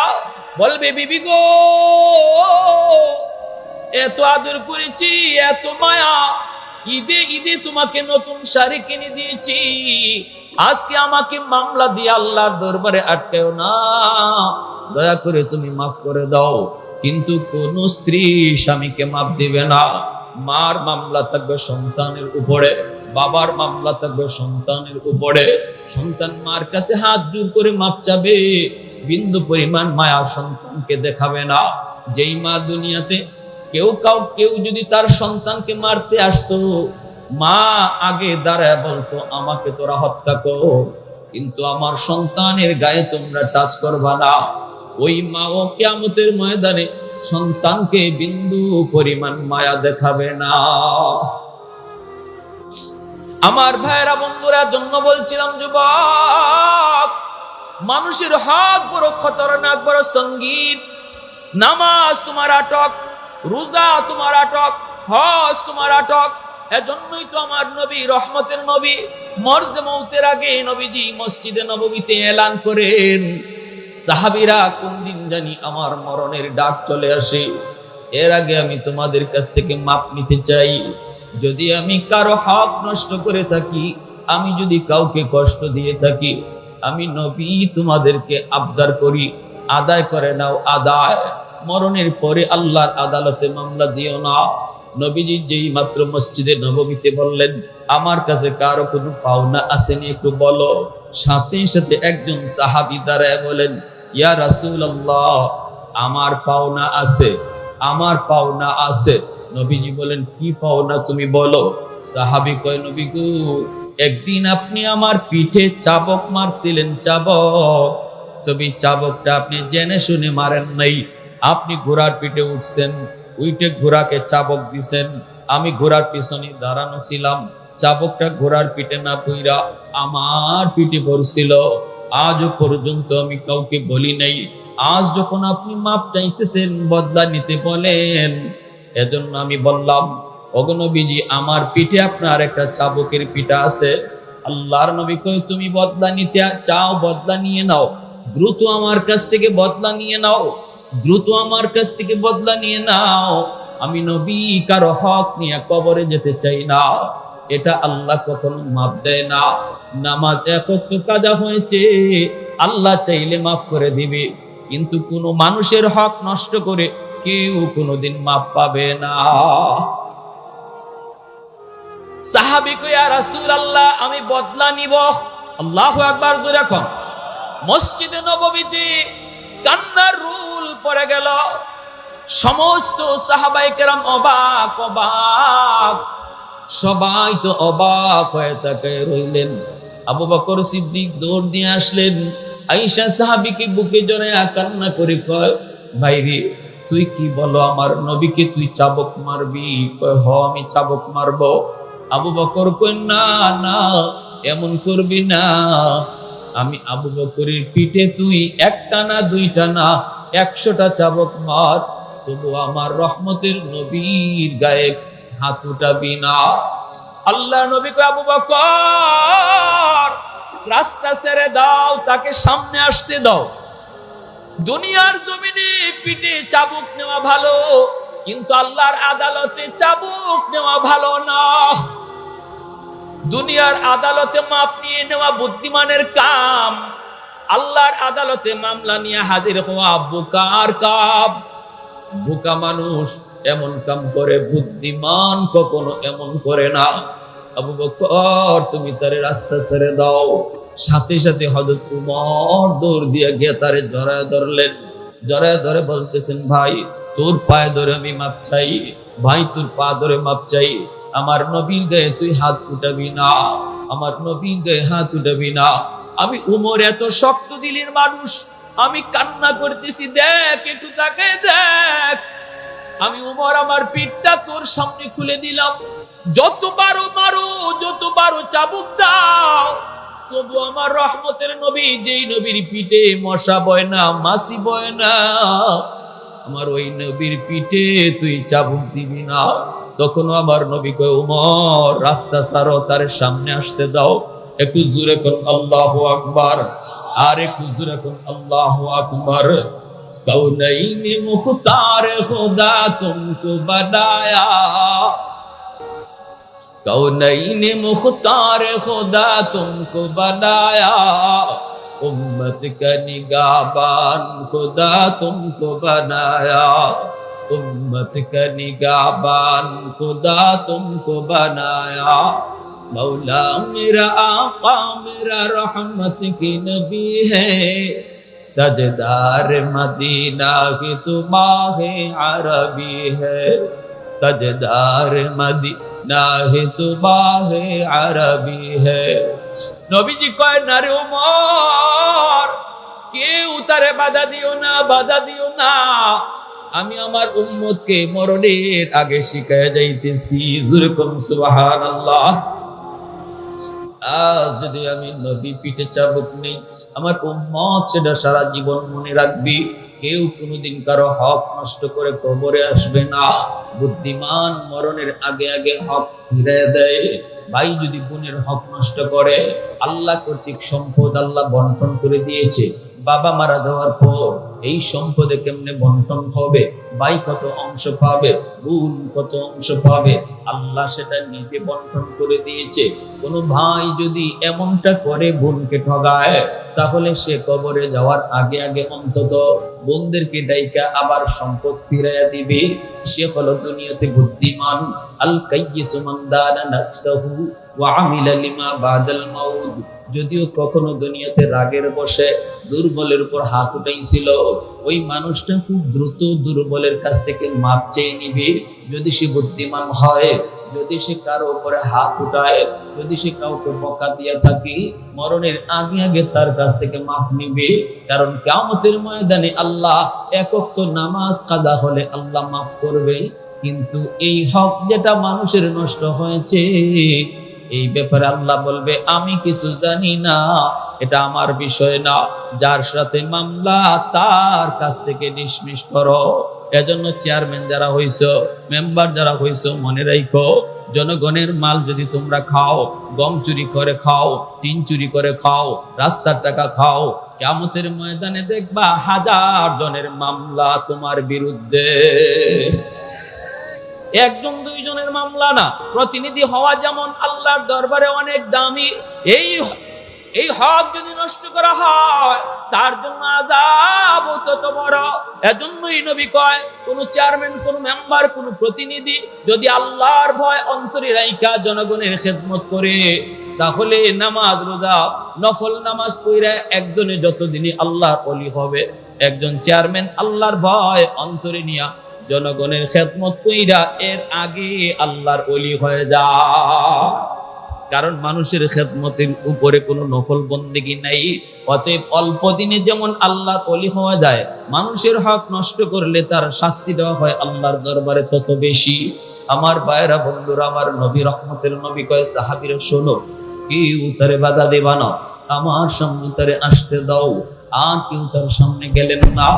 বলবে, বিবি গো, এত আদর করেছি, এত মায়া, ঈদে ঈদে তোমাকে নতুন শাড়ি কিনে দিয়েছি, আজকে আমাকে মামলা দিয়ে আল্লাহর দরবারে আটকেও না, দয়া করে তুমি মাফ করে দাও। কিন্তু কোন স্ত্রী স্বামীকে মাফ দিবে না। মার মামলা থাকবে সন্তানের উপরে, বাবার মামলা থাকবে সন্তানের উপরে। সন্তান মার কাছে হাত জোর করে মাপ চাবে, বিন্দু পরিমাণ মায়া সন্তানকে দেখাবে না। যেই মা দুনিয়াতে কেউ যদি তার সন্তানকে মারতে আসতো, মা আগে দাঁড়ায় বলতো আমাকে তোরা হত্যা কর, কিন্তু আমার সন্তানের গায়ে তোমরা টাচ করবা না। ওই মা ও কিয়ামতের ময়দানে সন্তানকে বিন্দু পরিমাণ মায়া দেখাবে না। আমার ভাইয়েরা বন্ধুরা, জন্য বলছিলাম যুবক, মানুষের হক বড় খতরনাক, বড় সঙ্গীত। নামাজ তোমার আটক, রোজা তোমার আটক, হজ তোমার আটক। এজন্যই তো আমার নবী, রহমতের নবী, মরজে মৌতের আগে নবীজি মসজিদে নববীতে এলান করেন, সাহাবীরা কোন দিন জানি আমার মরণের ডাক চলে আসে, এর আগে আমি তোমাদের কাছ থেকে মাপ নিতে চাই। যদি আমি কারো হক নষ্ট করে থাকি, আমি যদি কাউকে কষ্ট দিয়ে থাকি, আমি নবী তোমাদেরকে আবদার করি, আদায় করে নাও আদায়। মরণের পরে আল্লাহর আদালতে মামলা দিও না। নবীজি যেই মাত্র মসজিদে নববীতে বললেন, আমার কাছে কারো কোনো পাওনা আসেনি একটু বলো, সাথে সাথে একজন সাহাবী দাঁড়ায় বলেন, ইয়া রাসূলুল্লাহ, আমার পাওনা আছে, আমার পাওনা আছে। নবীজি বলেন, কি পাওনা তুমি বলো। সাহাবী কয়, নবী গো, একদিন আপনি আমার পিঠে চাবক মারছিলেন, চাবক। তবে চাবকটা আপনি জেনে শুনে মারেন নাই। আপনি ঘোড়ার পিঠে উঠছেন, উইটে ঘোড়াকে চাবক দিছেন, আমি ঘোড়ার পিছনে দাঁড়ানো ছিলাম, চাবকটা ঘোড়ার পিঠে না পইরা আমার পিঠে পড়ছিল। আজও পর্যন্ত আমি কাউকে বলি নাই। আজ যখন আপনি মাপ চাইতেছেন, বদলা নিতে বলেন, এজন্য আমি বললাম, ওগো নবীজি, আমার পিঠে আপনার একটা চাবকের পিঠা আছে। আল্লাহর নবী কয়, তুমি বদলা নিতে চাও, বদলা নিয়ে নাও, দ্রুত আমার কাছ থেকে বদলা নিয়ে নাও, দ্রুত আমার কাছ থেকে বদলা নিয়ে নাও। আমি নবী কারো হক নিয়ে কবরে যেতে চাই না, এটা আল্লাহ কখনো মাপ দেয় না। নামাজ একত্র কাজা হয়েছে, আল্লাহ চাইলে মাফ করে দিবে, কিন্তু কোন মানুষের হক নষ্ট করে কেউ কোনোদিন মাপ পাবে না। সাহাবী কয়, ইয়া রাসূলুল্লাহ, আমি বদলা নিব। আল্লাহু আকবার জোরে কম। মসজিদে নববীতে কান্নার রুল পড়ে গেল। সমস্ত সাহাবায়ে কেরাম অবাক অবাক, সবাই তো অবাক হয়ে তাকায় রইলেন। আবু বকর সিদ্দিক দৌড় দিয়ে আসলেন, আয়েশা সাহাবীকে বুকে জড়ায়া কান্না করে কয়, ভাইরে, তুই কি বলো, আমার নবীকে তুই চাবক মারবি? কয়, হ, আমি চাবক মারবো। আবু বকর কয়, না না, এমন করবি না। আমি আবু বকরের পিঠে তুই একটা না দুইটা না 100টা চাবক মার, তবু আমার রহমতের নবীর গায়ে হাত উঠাবি না। আল্লাহ নবী কয়, আবু বকর, রাস্তা ছেড়ে দাও, তাকে সামনে আসতে দাও। দুনিয়ার জমিনে পিঠে চাবুক নেওয়া ভালো, কিন্তু আল্লাহর আদালতে চাবুক নেওয়া ভালো না। দুনিয়ার আদালতে মাপ নিয়ে নেওয়া বুদ্ধিমানের কাম, আল্লাহর আদালতে মামলা নিয়ে হাজির হওয়া বোকার কাম। বোকা মানুষ এমন কাম করে, বুদ্ধিমান কখনো এমন করে না। আবু বকর, তুমি তারে রাস্তা ছেড়ে দাও। সাথে সাথে হযরত উমর দৌড় দিয়ে গিয়ে তারে জড়ায় ধরলেন। জড়ায় ধরে বলতেছেন, ভাই, তোর পায়ে ধরে আমি মাপ চাই, ভাই, তোর পা ধরে মাপ চাই। আমার নবীর গায়ে তুই হাত উঠাবি না, আমার নবীর গায়ে হাত উঠাবি না। আমি উমর এত শক্ত দিলের মানুষ, আমি কান্না করতেছি, দেখ একটু তাকে দেখ। আমি উমর আমার পিঠটা তোর সামনে খুলে দিলাম, যত পারো মারো, যত পারো চাবুক দাও, তবু আমার রহমতের নবী, যেই নবীর পিঠে মশা বয় না, মাছি বয় না, আমার ওই নবীর পিঠে তুই চাবুক দিবি না। তখন আমার নবী কয়, উমর, রাস্তা ছাড়ো, তার সামনে আসতে দাও। একটু জোরে কোন আল্লাহু আকবার, আর একটু জোরে কোন আল্লাহু আকবার। কৌনৈনি মুখতার খুদা তুমকো বানায়া, কৌনৈনি মুখতার খুদা তুমকো বানায়া, उम्मत का निगाहबान खुदा तुमको बनाया, उम्मत का निगाहबान खुदा तुमको बनाया। मौला मेरा आका मेरा रहमत की नबी है, तजदार मदीना की तू माहे अरबी है, तजदार मदीना ही तू माहे अरबी है। নবীজি কয় না রে ওমর, কেউ তারে বাধা দিও না, বাধা দিও না, আমি আমার উম্মতকে মরণের আগে শিখায় যাইতেছি। যেরকম সুবহানাল্লাহ। আজ যদি আমি নবী পিঠে চাবুক নেই, আমার উম্মত সেটা সারা জীবন মনে রাখবি। কেউ কোনোদিন কারো হক নষ্ট করে কবরে আসবে না। বুদ্ধিমান মরণের আগে আগে হক ফিরিয়ে দেয়। ভাই যদি বোনের হক নষ্ট করে, আল্লাহ কর্তৃক সম্পদ আল্লাহ বন্টন করে দিয়েছে, বাবা মারা যাওয়ার পর এই সম্পদে কেমনে বন্টন হবে, ভাই কত অংশ পাবে, বোন কত অংশ পাবে, আল্লাহ সেটা নিজে বন্টন করে দিয়েছে। কোন ভাই যদি এমনটা করে বোনকে ঠগায়, তাহলে সে কবরে যাওয়ার আগে আগে অন্তত বোনদেরকে ডাইকা আবার সম্পদ ফিরাইয়া দিবে। সে হলো দুনিয়াতে বুদ্ধিমান। আল কাইয়িসু মান দানা নাফসাহু ওয়া আমিলা লিমা বাদাল মাউত। যদিও কখনো দুনিয়াতে রাগের বশে দুর্বলের উপর হাত উঠাইছিল, ওই মানুষটা খুব দ্রুত দুর্বলের কাছ থেকে মাপ চেয়ে নিবে। যদি সে বুদ্ধিমান হয়, যদি সে কারো উপরে হাত উঠায়, যদি সে কাউকে বকা দিয়া থাকে, মরণের আগে আগে তার কাছ থেকে মাপ নিবে। কারণ কিয়ামতের ময়দানে আল্লাহ এক ওয়াক্ত নামাজ কাজা হলে আল্লাহ মাফ করবে, কিন্তু এই হক যেটা মানুষের নষ্ট হয়েছে, এই ব্যাপারে আল্লাহ বলবে আমি কিছু জানি না, এটা আমার বিষয় না। যার সাথে মামলা তার কাছ থেকে ডিসমিস করো। এজন্য চেয়ারম্যান যারা হইছো, মেম্বার যারা হইছো, মনে রাখো, জনগণের মাল যদি তোমরা খাও, গম চুরি করে খাও, টিন চুরি করে খাও, রাস্তার টাকা খাও, কিয়ামতের ময়দানে দেখবা হাজার জনের মামলা তোমার বিরুদ্ধে। একজন দুইজনের মামলা না, প্রতিনিধি হওয়া যেমন আল্লাহর দরবারে অনেক দামি। এই হক যদি নষ্ট করা হয়, তার জন্য আযাব তত বড়। এজন্যই নবী কয়, কোন চেয়ারম্যান, কোন মেম্বার, কোন প্রতিনিধি যদি আল্লাহর ভয় অন্তরে রাইখা জনগণের খেদমত করে, তাহলে নামাজ রোজা নফল নামাজ পড়ে একজনে যতদিনই আল্লাহর ওলি হবে, একজন চেয়ারম্যান আল্লাহর ভয় অন্তরে নিয়া জনগণের খেদমত কইরা এর আগে আল্লাহর ওলি হয়ে যায়। কারণ মানুষের খেদমতের উপরে কোনো নফল বন্দেগী নাই। অতএব অল্প দিনে যেমন আল্লাহর ওলি হওয়া যায়, মানুষের হক নষ্ট করলে তার শাস্তি দেওয়া হয় আল্লাহর দরবারে তত বেশি। আমার ভাইরা, বন্ধুরা, আমার নবী রহমতের নবী কয় সাহাবীরা শোনো, কেউ তারে বাধা দেবা না, আমার সামনে তারে আসতে দাও। আর কেউ তার সামনে গেলেন না।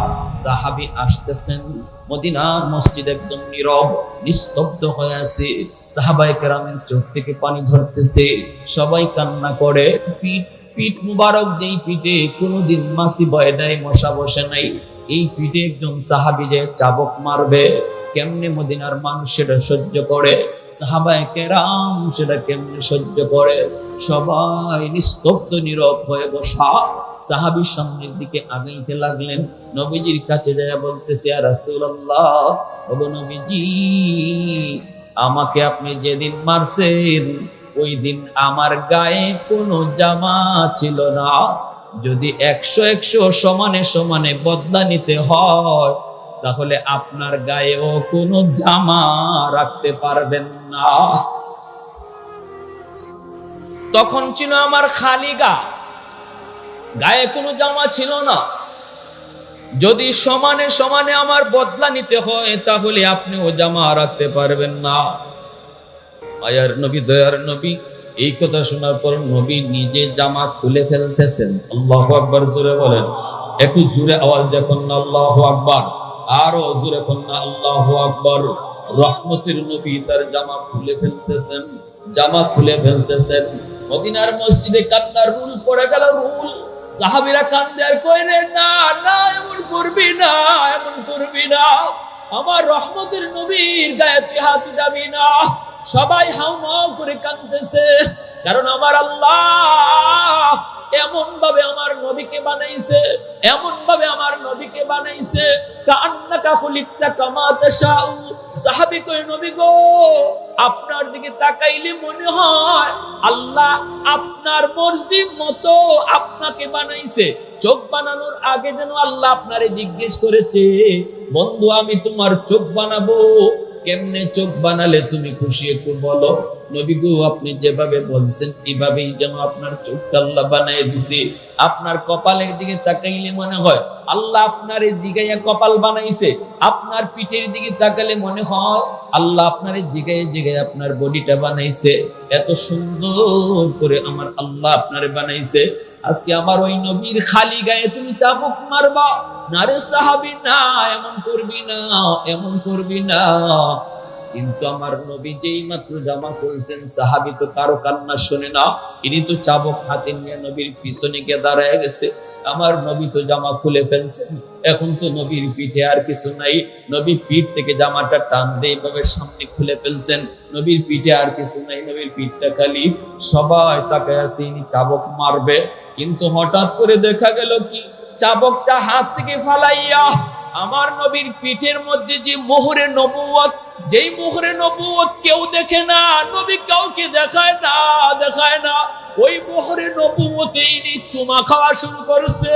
সাহাবী আসতেছেন, মদিনার মসজিদ একদম নীরব, নিস্তব্ধ হয়ে আছে। সাহাবায়ে কেরামের চোখ থেকে পানি ঝরতেছে, সবাই কান্না করে। পিঠ মুবারক, যেই পিঠে কোনোদিন মাছি বয় নাই, মশা বসে নাই, এই পিঠে একজন সাহাবী যে চাবক মারবে, কেমনে মদিনার মানুষ সেটা সহ্য করে, সাহাবায়ে কেরাম সেটা কেমনে সহ্য করে? সবাই নিস্তব্ধ নীরব হয়ে বসা। সাহাবীর সামনের দিকে আগাইতে লাগলেন, নবীজির কাছে যায় বলতেছে, ইয়া রাসূলুল্লাহ, ওগো নবীজি, আমাকে আপনি যেদিন মারছেন ওই দিন আমার গায়ে কোনো জামা ছিল না। যদি 100 সমানে সমানে বদলা নিতে হয়, তাহলে আপনার গায়েও কোনো জামা রাখতে পারবেন না। তখন ছিল আমার খালি গায়ে কোনো জামা ছিল না। যদি সমানে সমানে আমার বদলা নিতে হয়, তাহলে আপনি ও জামা রাখতে পারবেন না। মায়ার নবী, দয়ার নবী, এই কথা শোনার পর নবী নিজে জামা খুলে ফেলতেছেন। আল্লাহু আকবার জোরে বলেন, একটু জোরে আওয়াজ দেখুন না, আল্লাহু আকবার, আরো জোরে কোন না, আল্লাহু আকবার। রহমতের নবী তার জামা খুলে ফেলতেছেন, জামা খুলে ফেলতেছেন। মদিনার মসজিদে কান্নার রুল পড়ে গেল, রুল। সাহাবীরা কান্দে আর কই রে, না না, এমন করবি না, এমন করবি না, আমার রহমতের নবীর গায়ে তুই হাত উঠাবি না। সবাই হাউমাউ করে কাঁদতেছে, কারণ আমার আল্লাহ এমন ভাবে আমার নবীকে বানাইছে, এমন ভাবে আমার নবীকে বানাইছে কান্নাকা খুলিকতা কামা তাশাউ। সাহাবী কই নবী গো, আপনার দিকে তাকাইলে মনে হয় আল্লাহ আপনার মর্জির মতো আপনাকে বানাইছে। চোখ বানানোর আগে যেন আল্লাহ আপনারে জিজ্ঞেস করেছে, বন্ধু আমি তোমার চোখ বানাবো, কেমনে চোখ বানালে তুমি খুশি একটু বলো। নবী গো, আপনি যেভাবে বলছেন এভাবেই যেন আপনার চোখটা আল্লাহ বানায় দিছে। আপনার কপালের দিকে তাকাইলে মনে হয় আল্লাহ আপনার এই জিগাইয়া কপাল বানাইছে। আপনার পিঠের দিকে তাকালে মনে হয় আল্লাহ আপনার এই জিগাইয়া জিগাইয়া আপনার বডিটা বানাইছে। এত সুন্দর করে আমার আল্লাহ আপনারে বানাইছে। আজকে আমার ওই নবীর খালি গায়ে তুমি চাবুক মারবা না রে সাহাবী, না এমন করবি না, এমন করবি না। কিন্তু আমার নবী যেই মাত্র জামা খুলছেন, সাহাবী তো কারো কান্না শোনে না, ইনি তো চাবুক হাতে নিয়ে নবীর পিছনে গিয়ে দাঁড়ায় গেছে। আমার নবী তো জামা খুলে ফেলছেন, এখন তো নবীর পিঠে আর কিছু নাই। নবী পিঠ থেকে জামাটা টান দিয়ে এভাবে সামনে খুলে ফেলছেন, নবীর পিঠে আর কিছু নাই, নবীর পিঠটা খালি। সবাই তাকায় আছে ইনি চাবুক মারবে, কিন্তু হঠাৎ করে দেখা গেল কি, চাবুকটা হাত থেকে ফালাইয়া আমার নবীর পিঠের মধ্যে যে মোহরে নবুয়ত, যেই মোহরে নবুয়ত কেউ দেখে না, নবী কাউকে দেখায় না, দেখায় না, ওই মোহরে নবুয়তে ইনি চুমা খাওয়া শুরু করছে।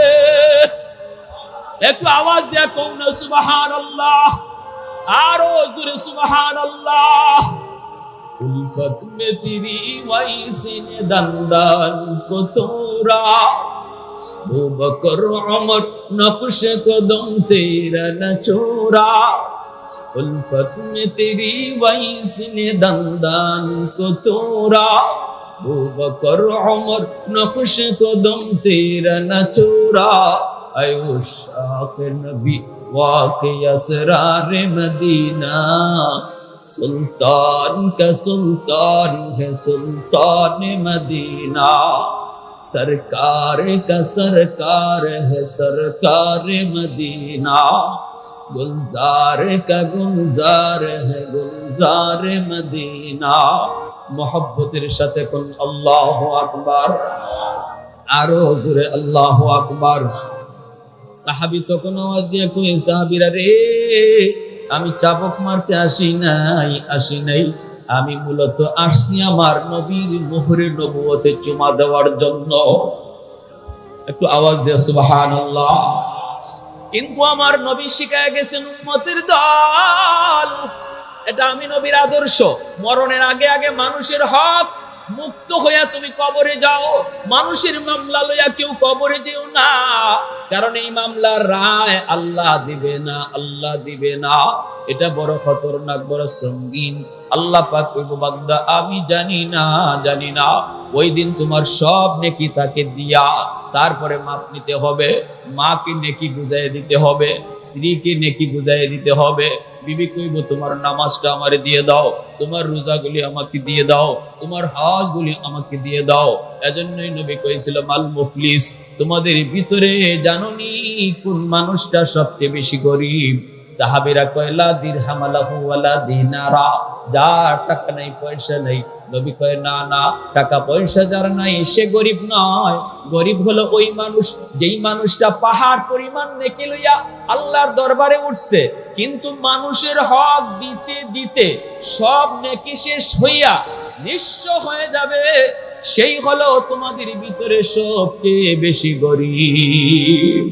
একটু আওয়াজ দেয়া কও না সুবহানাল্লাহ, আরো জোরে সুবহানাল্লাহ। উলফত মে তেরি ওয়াইসে নে দন্দন কো তোরা, अबू बकर उमर नक्श कदम तेरा न छोड़ा, उल्फत में तेरी वैस ने दंदान को तोड़ा, अबू बकर उमर नक्श कदम तेरा न छोड़ा, ऐ उशाक़ नबी वाक़े असरार मदीना, सुल्तान का सुल्तान है सुल्तान मदीना, सरकार का सरकार है सरकार मदीना, गुलजार का गुलजार है गुलजार मदीना। मोहब्बतेर साथे कोन अल्लाहु আকবার, आरो जोरे अल्लाहु আকবার। साहाबी तखन आवाज दिए कই, साहाबीरा रे আমি চাবুক মারতে আসি নাই, আমি মূলত আসছি আমার নবীর মোহরে নবুয়তে চুমা দেওয়ার জন্য। একটু আওয়াজ দিয়ে সুবহানাল্লাহ। কিন্তু আমার নবী শিখায় গেছেন উম্মতের দল, এটা আমি নবীর আদর্শ। মরণের আগে আগে মানুষের হক মুক্ত হইয়া তুমি কবরে যাও, মানুষের মামলা লইয়া কেউ কবরে যেও না, কারণ এই মামলার রায় আল্লাহ দিবে না, আল্লাহ দিবে না। এটা বড় খতরনাক, বড় সঙ্গীন। আল্লাহ পাক কইব, বান্দা আমি জানি না। ওই দিন তোমার সব নেকি তাকে দিয়া তারপরে মাপ নিতে হবে। মাকে নেকি বুঝাইয়া দিতে হবে, স্ত্রীকে নেকি বুঝাইয়া দিতে হবে। বিবি কইব, তোমার নামাজটা আমারে দিয়ে দাও, তোমার রোজাগুলি আমাকে দিয়ে দাও, তোমার হজগুলি আমাকে দিয়ে দাও। এজন্যই নবী কইছিল, মাল মুফলিস, তোমাদের ভিতরে জানোনি কোন মানুষটা সবচেয়ে বেশি গরিব? সাহাবীরা কয়, লা দিরহাম লাহু ওয়ালা দিনারা, যার টাকা নাই পয়সা নাই। নবী কয়, না, টাকা পয়সা যার নাই সে গরিব নয়, গরিব হলো ওই মানুষ যেই মানুষটা পাহাড় পরিমাণ নেকি লইয়া আল্লাহর দরবারে উঠছে, কিন্তু মানুষের হক দিতে দিতে সব নেকি শেষ হইয়া নিঃস্ব হয়ে যাবে, সেই হলো তোমাদের ভিতরে সবচেয়ে বেশি গরিব।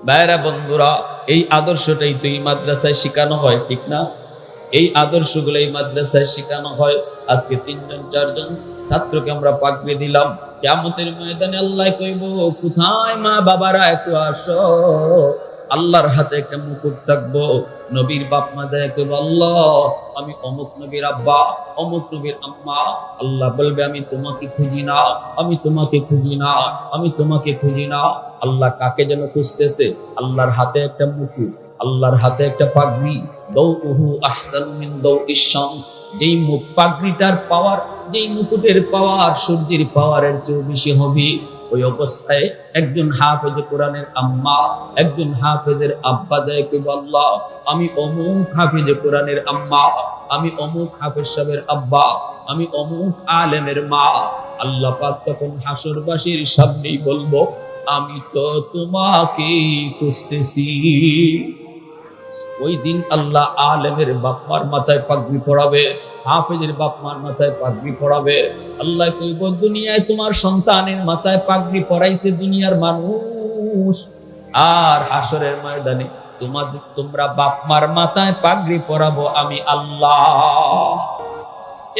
ভাইরা বন্ধুরা, এই আদর্শটাই তো এই মাদ্রাসায় শেখানো হয়, ঠিক না? এই আদর্শগুলো এই মাদ্রাসায় শেখানো হয়। আজকে 3-4 ছাত্রকে আমরা পাকড়ে দিলাম, কিয়ামতের ময়দানে আল্লাহ কইব, কোথায় মা বাবারা, একটু আসো। আল্লাহর হাতে একটা মুকুট থাকবো। নবীর বাপ মা দেয় কইব, আল্লাহ আমি অমুক নবীর আব্বা, অমুক নবীর আম্মা। আল্লাহ বলবে, আমি তোমাকে খুঁজি না, আমি তোমাকে খুঁজি না, আমি তোমাকে খুঁজি না। আল্লাহ কাকে যেন খুঁজতেছে? আল্লাহর হাতে একটা মুকুট, আল্লাহর হাতে একটা পাগড়ি। দাউহু আহসানু মিন দাউইশ শামস, যেই মুখ পাগড়িটার পাওয়ার, যেই মুকুটের পাওয়ার সূর্যের পাওয়ারের চেয়ে বেশি হবে। ওই অবস্থায় একজন হাফেজে কোরআনের আম্মা, একজন হাফেজের আব্বা দেয় কইব, আল্লাহ আমি অমুক হাফেজে কোরআনের আম্মা, আমি অমুক হাফেজ সাহেবের আব্বা, আমি অমুক আলেমের মা। আল্লাহ পাক তখন হাসরবাসীর সামনেই বলবো, আমি তো তোমাকে খুঁজতেছি। ওই দিন আল্লাহ আলেমের বাপমার মাথায় পাগড়ি পড়াবে, হাফেজের বাপমার মাথায় পাগড়ি পড়াবে। আল্লাহ কইব, দুনিয়ায় তোমার সন্তানের মাথায় পাগড়ি পড়াইছে দুনিয়ার মানুষ, আর হাসরের ময়দানে তোমরা বাপমার মাথায় পাগড়ি পরাবো আমি আল্লাহ।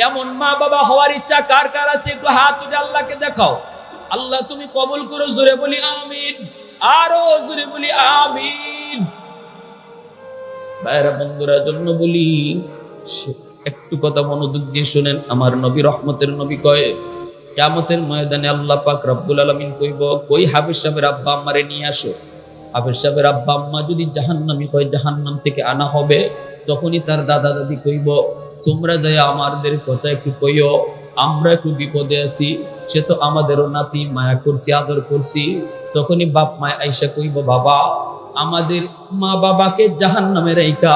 এমন মা বাবা হওয়ার ইচ্ছা কার কার আছে? একটু হাত উঠে আল্লাহকে দেখাও। আল্লাহ তুমি কবুল করো। জোরে বলি আমিন, আরো জোরে বলি আমিন। ভাইরা বন্ধুরা, জন্য বলি, একটু কথা মনোযোগ দিয়ে শুনেন। আমার নবী, রহমতের নবী, কয় কিয়ামতের ময়দানে আল্লাহ পাক রব্বুল আলামিন কইব, কই হাফেজ সাহেবের আব্বা আম্মারে নিয়ে আসো। হাফেজ সাহেবের আব্বা আম্মা যদি জাহান্নামী হয়, জাহান্নাম থেকে আনা হবে। তখনই তার দাদা দাদি কইব, তোমরা যাই আমাদের কথা একটু কইও, আমরা একটু বিপদে আছি, সে তো আমাদেরও নাতি, মায়া করছি, আদর করছি। তখনই বাপ মায় আইসা কইব, বাবা, আমাদের মা বাবাকে জাহান্নামে রাইখা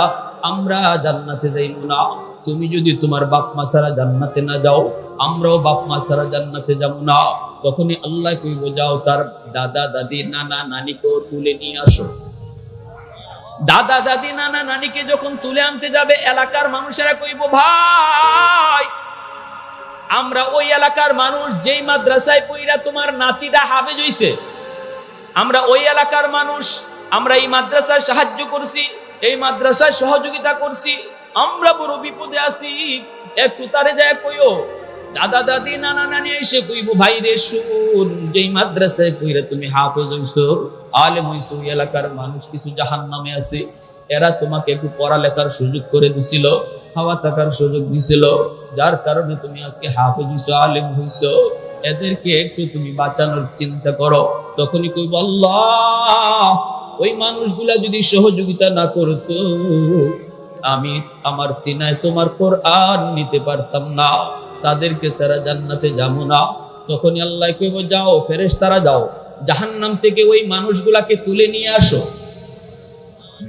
আমরা জান্নাতে যাইব না। তুমি যদি তোমার বাপ মা ছাড়া জান্নাতে না যাও, আমরাও বাপ মা ছাড়া জান্নাতে যাব না। তখনই আল্লাহ কইব, যাও তার দাদা দাদি নানা নানিকেও তুলে নিয়ে আসো। দাদা দাদি নানা নানিকে যখন তুলে আনতে যাবে, এলাকার মানুষেরা কইব, ভাই, আমরা ওই এলাকার মানুষ, যেই মাদ্রাসায় পইরা তোমার নাতিটা হাফেজ হইছে, আমরা ওই এলাকার মানুষ, আমরা এই মাদ্রাসায় সাহায্য করছি, এই মাদ্রাসায় সহযোগিতা করছি, আমরা বড় বিপদে আছি, একটু তারে যায় কইও। দাদা দাদি নানা নানি এসে কইব, ভাই রে শুন, যেই মাদ্রাসায় পইরা তুমি হাফেজ হইছো, আলেম হইছো, ওই এলাকার মানুষ কিছু জাহান্নামে আছে, এরা তোমাকে একটু পড়ালেখার সুযোগ করে দিছিল, খাওয়া থাকার সুযোগ দিছিল, যার কারণে তুমি আজকে হাফেজ হইছো, আলেম হইছো, এদেরকে একটু তুমি বাঁচানোর চিন্তা করো। তখনই কইব, আল্লাহ, ওই মানুষগুলা যদি সহযোগিতা না করতো, আমি আমার সিনায় তোমার কোরআন নিতে পারতাম না, তাদেরকে সারা জান্নাতে যাবো না। তখনই আল্লাহ কইব, যাও ফেরেশতারা, যাও জাহান্নাম থেকে ওই মানুষগুলাকে তুলে নিয়ে আসো।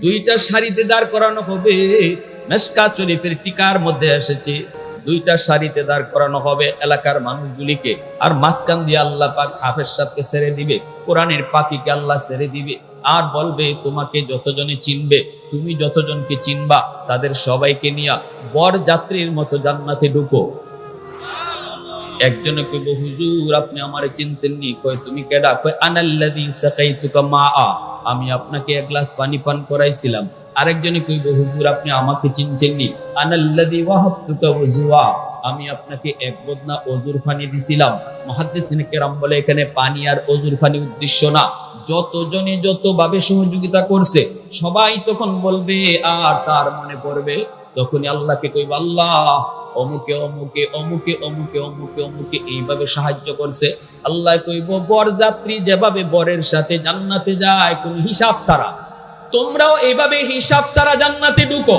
দুইটা সারিতে দাঁড় করানো হবে। মিশকাত শরীফের টিকার মধ্যে এসেছে, দুইটা সারিতে দাঁড় করানো হবে এলাকার মানুষগুলিকে, আর মাঝখান দিয়ে আল্লাহ পাক হাফেজ সাহেবকে ছেড়ে দিবে, কোরআনের পাখিকে আল্লাহ ছেড়ে দিবে, আর বলবে, তোমাকে যতজনে চিনবে, তুমি যতজনকে চিনবা, তাদের সবাইকে নিয়ে বর যাত্রীর মতো জান্নাতে ঢুকো। একজনে কইব, হুজুর, আপনি আমারে চিনছেন নি? কয়, তুমি কেডা? কয়, আনাল্লাযী সাকাইতুকা মাআ, আমি আপনাকে এক গ্লাস পানি পান করাইছিলাম। আরেকজনে কইব, হুজুর, আপনি আমাকে চিনছেন নি? আনাল্লাযী ওয়াহাবতুকা ওযুয়া, আমি আপনাকে এক বদনা ওযুর পানি দিছিলাম। মুহাদ্দিসিনে কেরাম বলে, এখানে পানি আর ওযুর পানি উদ্দেশ্য না, যতজনে যতভাবে সহযোগিতা করছে সবাই তখন বলবে, আর তার মনে পড়বে। তখনই আল্লাহকে কইব, আল্লাহ, অমুকে অমুকে অমুকে অমুকে অমুকে অমুকে এইভাবে সাহায্য করছে। আল্লাহ কইব, বরযাত্রী যেভাবে বরের সাথে জান্নাতে যায় কোন হিসাব ছাড়া, তোমরাও এইভাবে হিসাব ছাড়া জান্নাতে ঢুকো।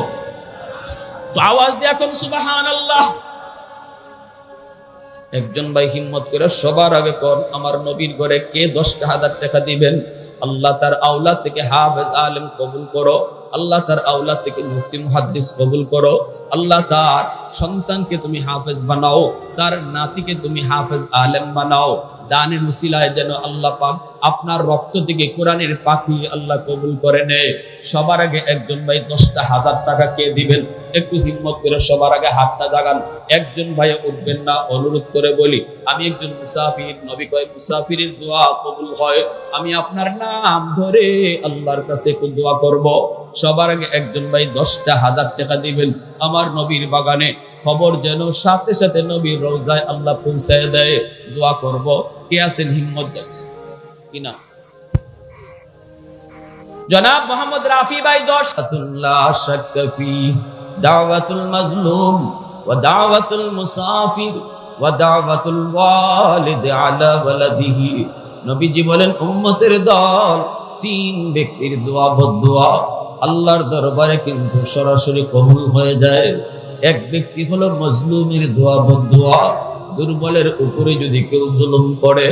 তো আওয়াজ দিয়ে এখন সুবহানাল্লাহ। একজন ভাই হিম্মত করে সবার আগে কোন, আমার নবীর ঘরে কে 10,000 টাকা দিবেন? আল্লাহ তার আওলাদ থেকে হাফেজ আলেম কবুল করো, আল্লাহ তার আওলাদ থেকে মুফতি মুহাদ্দিস কবুল করো, আল্লাহ তার সন্তানকে তুমি হাফেজ বানাও, তার নাতিকে তুমি হাফেজ আলেম বানাও। দানের উসিলায় যেন আল্লাহ পাক আপনার রক্ত থেকে কোরআনের পাখি আল্লাহ কবুল করে নেয়। সবার আগে একজন ভাই 10,000 টাকা কে দিবেন? একটু হিম্মত করে সবার আগে হাতটা জাগান। একজন ভাই উঠবেন না, অনুরোধ করে বলি, আমি একজন মুসাফির, নবী কয় মুসাফিরের দোয়া কবুল হয়। আমি আপনার নাম ধরে আল্লাহর কাছে একটু দোয়া করব। সবার আগে একজন ভাই 10,000 টাকা দিবেন। আমার নবীর বাগানে খবর যেন সাথে সাথে নবীর রওজায় আল্লাহ পৌঁছায় দেয়। দোয়া করব। কে আছেন হিম্মত কিনা? জনাব মোহাম্মদ রাফি ভাই 10। লা শাক্কা ফি দাওয়াতুল মাজলুম ওয়া দাওয়াতুল মুসাফির ওয়া দাওয়াতুল ওয়ালিদ আলা ওয়ালাদিহি। নবীজি বলেন, উম্মতের দল 3 ব্যক্তির দোয়া বদদোয়া আল্লাহর দরবারে কিন্তু সরাসরি কবুল হয়ে যায়। এক ব্যক্তি হলো মজলুমের দোয়া বদদোয়া। দুর্বলের উপরে যদি কেউ জুলুম করে,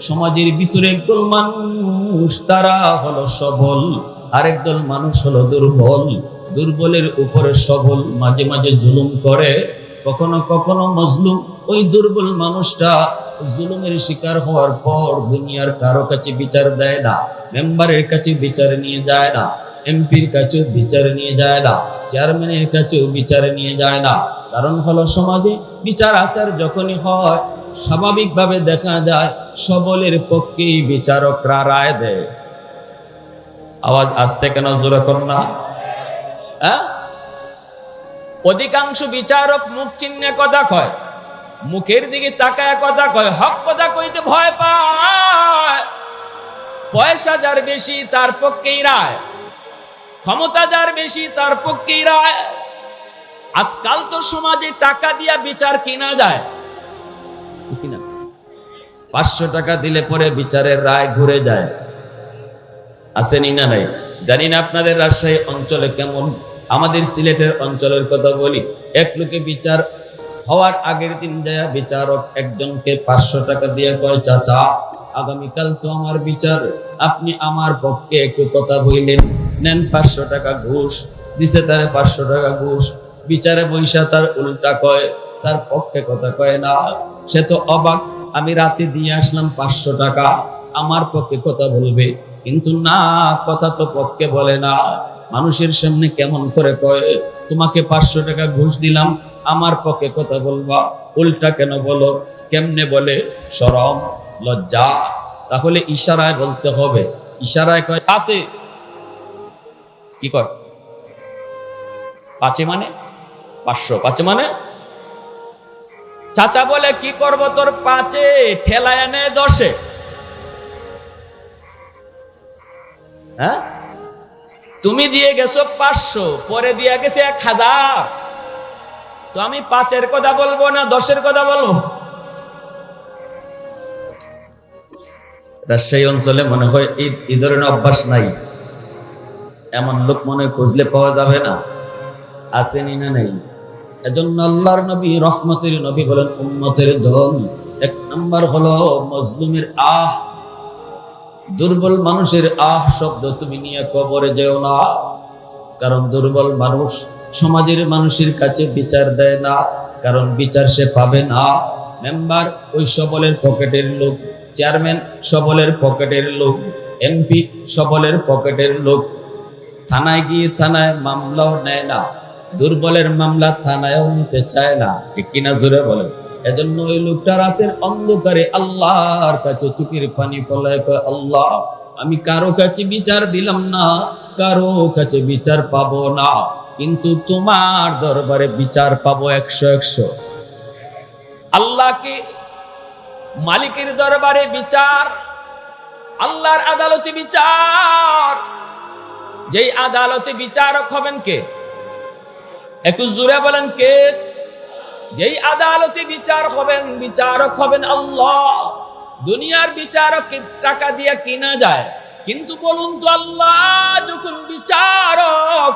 সমাজের ভিতরে একদল মানুষ তারা হলো সবল, আরেকদল মানুষ হলো দুর্বল। দুর্বলের উপরে সবল মাঝে মাঝে জুলুম করে, কখনো কখনো মজলুম ওই দুর্বল মানুষটা জুলুমের শিকার হওয়ার পর দুনিয়ার কারো কাছে বিচার দেয় না, মেম্বারের কাছে বিচার নিয়ে যায় না, এমপির কাছেও বিচার নিয়ে যায় না, চেয়ারম্যানের কাছেও বিচার নিয়ে যায় না। কারণ হলো সমাজে বিচার আচার যখনই হয় স্বাভাবিকভাবে দেখা যায় সবলের পক্ষেই বিচারকরা রায় দেয়। আওয়াজ আসতে কেন জোরে কর না? অধিকাংশ বিচারক মুখ চিহ্নে কথা কয়, মুখের দিকে তাকায় কথা কয়, হক কথা কইতে ভয় পায়। পয়সা যার বেশি তার পক্ষেই রায়, ক্ষমতা যার বেশি তার পক্ষেই রায়। আজকাল তো সমাজে টাকা দিয়া বিচার কিনা যায়, 500 টাকা দিলে পরে বিচারের রায় ঘুরে যায়। আসেনি না নাই? জানি না আপনাদের রাজশাহী অঞ্চলে কেমন, আমাদের সিলেটের অঞ্চলের কথা বলি। এক লোকে বিচার হওয়ার আগের দিন যায় বিচারক একজনকে 500 টাকা দিয়ে কয়, চাচা আগামীকাল তো আমার বিচার, আপনি আমার পক্ষে একটু কথা বললেন, নেন 500 টাকা ঘুষ। দিছে তারে 500 টাকা ঘুষ। বিচারে বৈশা তার উল্টা কয়, তার পক্ষে কথা কয় না। সে তো অবাক, আমি রাতে দিয়ে আসলাম 500 টাকা, আমার পক্ষে কথা বলবে, কিন্তু না, কথা তো পক্ষে বলে না। মানুষের সামনে কেমন করে কয়, তোমাকে 500 টাকা ঘুষ দিলাম, আমার পক্ষে কথা বলবা, উল্টা কেন বলো? কেমনে বলে? শরম লজ্জা। তাহলে ইশারায় বলতে হবে। ইশারায় কয় আছে, কি কয়? 5 মানে 500, 5 মানে। চাচা বলে, কি করব তোর 5-এ, ঠেলায় এনে 10-এ। হ্যাঁ, তুমি দিয়ে গেছো 500, পরে দিয়ে গেছে 1000, তো আমি 5-এর কথা বলবো না 10-এর কথা বলবো? রাজশাহী অঞ্চলে মনে হয় এই ধরনের অভ্যাস নাই, এমন লোক মনে খুঁজলে পাওয়া যাবে না। আসেনি না নেই? এজন্য আল্লাহর নবী রহমতের নবী বলেন, উম্মতের ধন 1 নাম্বার হলো মজলুমের আহ। দুর্বল মানুষের আহ শব্দ তুমি নিয়ে কবরে যেও না, কারণ দুর্বল মানুষ সমাজের মানুষের কাছে বিচার দেয় না, কারণ বিচার সে পাবে না। মেম্বার ওই সবলের পকেটের লোক, চেয়ারম্যান সবলের পকেটের লোক, এমপি সবলের পকেটের লোক। থানায় গিয়ে থানায় মামলাও নেয় না, দুর্বলের মামলা থানায়ও নিতে চায় না, ঠিক কিনা জোরে বলেন? এজন্য ওই লোকটা রাতের অন্ধকারে আল্লাহর কাছে চোখের পানি ফলায় কয়, আল্লাহ আমি কারো কাছে বিচার দিলাম না, কারো কাছে বিচার পাবো না, কিন্তু তোমার দরবারে বিচার পাবো 100-100। আল্লাহকে মালিকের দরবারে বিচার, আল্লাহর আদালতে বিচার। যেই আদালতে বিচারক হবেন কে? একটু জোরে বলেন কে? যেই আদালতে বিচারক হবেন আল্লাহ। দুনিয়ার বিচারক টাকা দিয়ে কিনা যায়, কিন্তু বলুন তো আল্লাহ যখন বিচারক,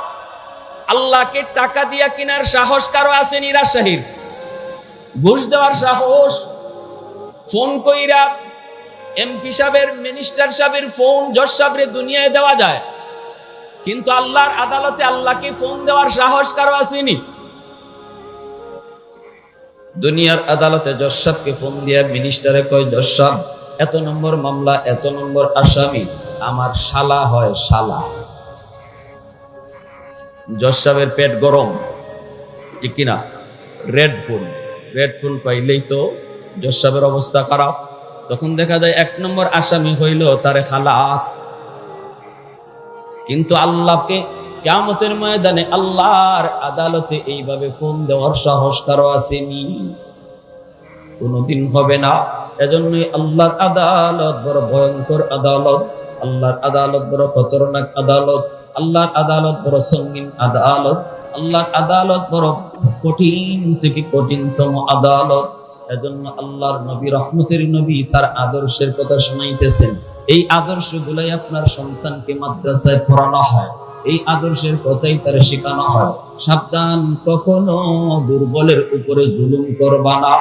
আল্লাহকে টাকা দিয়ে কিনার সাহস কারো আসেনি? রাজশাহীর ঘুষ দেওয়ার সাহস? ফোন কইরা এমপি সাহেবের, মিনিস্টার সাহেবের ফোন জজ সাহেবের দুনিয়ায় দেওয়া যায়, কিন্তু আল্লাহর আদালতে আল্লাহকে ফোন দেওয়ার সাহস কারো আসেনি? দুনিয়ার আদালতে জজ সাহেবকে ফোন দিয়ে মিনিস্টারে কয়, জজ সাহেব এত নম্বর মামলা, এত নম্বর আসামি, আমার শালা হয় শালা। জজ সাহেবের পেট গরম, ঠিক কিনা? রেড ফুল পাইলেই তো জজ সাহেবের অবস্থা খারাপ। তখন দেখা যায় 1 নম্বর আসামি হইল তারে খালাস। কিন্তু আল্লাহকে কিয়ামতের ময়দানে আল্লাহর আদালতে এইভাবে ফোন দেওয়ার সাহস কারো আসেনি? কোনদিন হবে না। এজন্যই আল্লাহর আদালত বড় ভয়ঙ্কর আদালত, আল্লাহর আদালত বড় খতরনাক আদালত, আল্লাহর আদালত বড় সঙ্গীন আদালত, আল্লাহর আদালত বড় কঠিন থেকে কঠিনতম আদালত। এজন্য আল্লাহর নবী রহমতের নবী তার আদর্শের কথা শুনাইতেছেন। এই আদর্শগুলাই আপনার সন্তানকে মাদ্রাসায় পড়ানো হয়, এই আদর্শের কথাই তার শেখানো হয়। সাবধান, কখনো দুর্বলের উপরে জুলুম করবা না।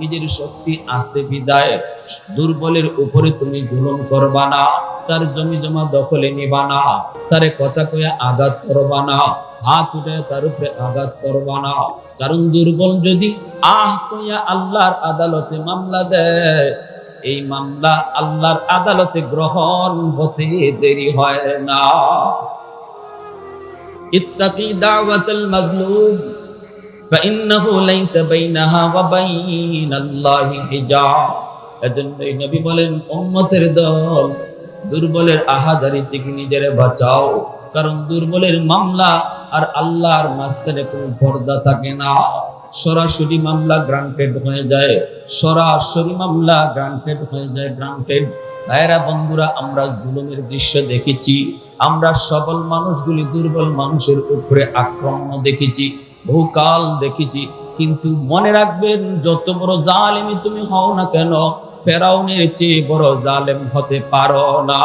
নিজের শক্তি আছে বিদায় দুর্বলের উপরে তুমি জুলুম করবা না। তার জমি জমা দখলে নিবা না, তারে কথা কয়ে আঘাত করবা না, হাত উঠে তার উপরে আঘাত করবা না। কারণ দুর্বল যদি কইয়া আল্লাহর আদালতে মামলা দেয়, এই মামলা আল্লাহর আদালতে গ্রহণ হতে দেরি হয় না। ইত্তাকি দাওয়াতাল মাজলুম ফাইন্নাহু লাইসা বাইনাহা ওয়া বাইনাল্লাহি হিজাব। এজন্যই নবী বলেন, উম্মতের দল, দুর্বলের আহাজারি থেকে নিজেরে বাঁচাও, কারণ দুর্বলের মামলা আর আল্লাহর মাঝখানে কোনো পর্দা থাকে না। সরাসরি মামলা গ্রান্টেড হয়ে যায়, সরাসরি মামলা গ্রান্টেড হয়ে যায়, গ্রান্টেড। ভাইরা বন্ধুরা, আমরা জুলুমের দৃশ্য দেখেছি, আমরা সবল মানুষগুলি দুর্বল মানুষের উপরে আক্রমণ দেখেছি, বহুকাল দেখেছি। কিন্তু মনে রাখবেন, যত বড় জালেমি তুমি হও না কেন, ফেরাউনের চেয়ে বড় জালেম হতে পারো না।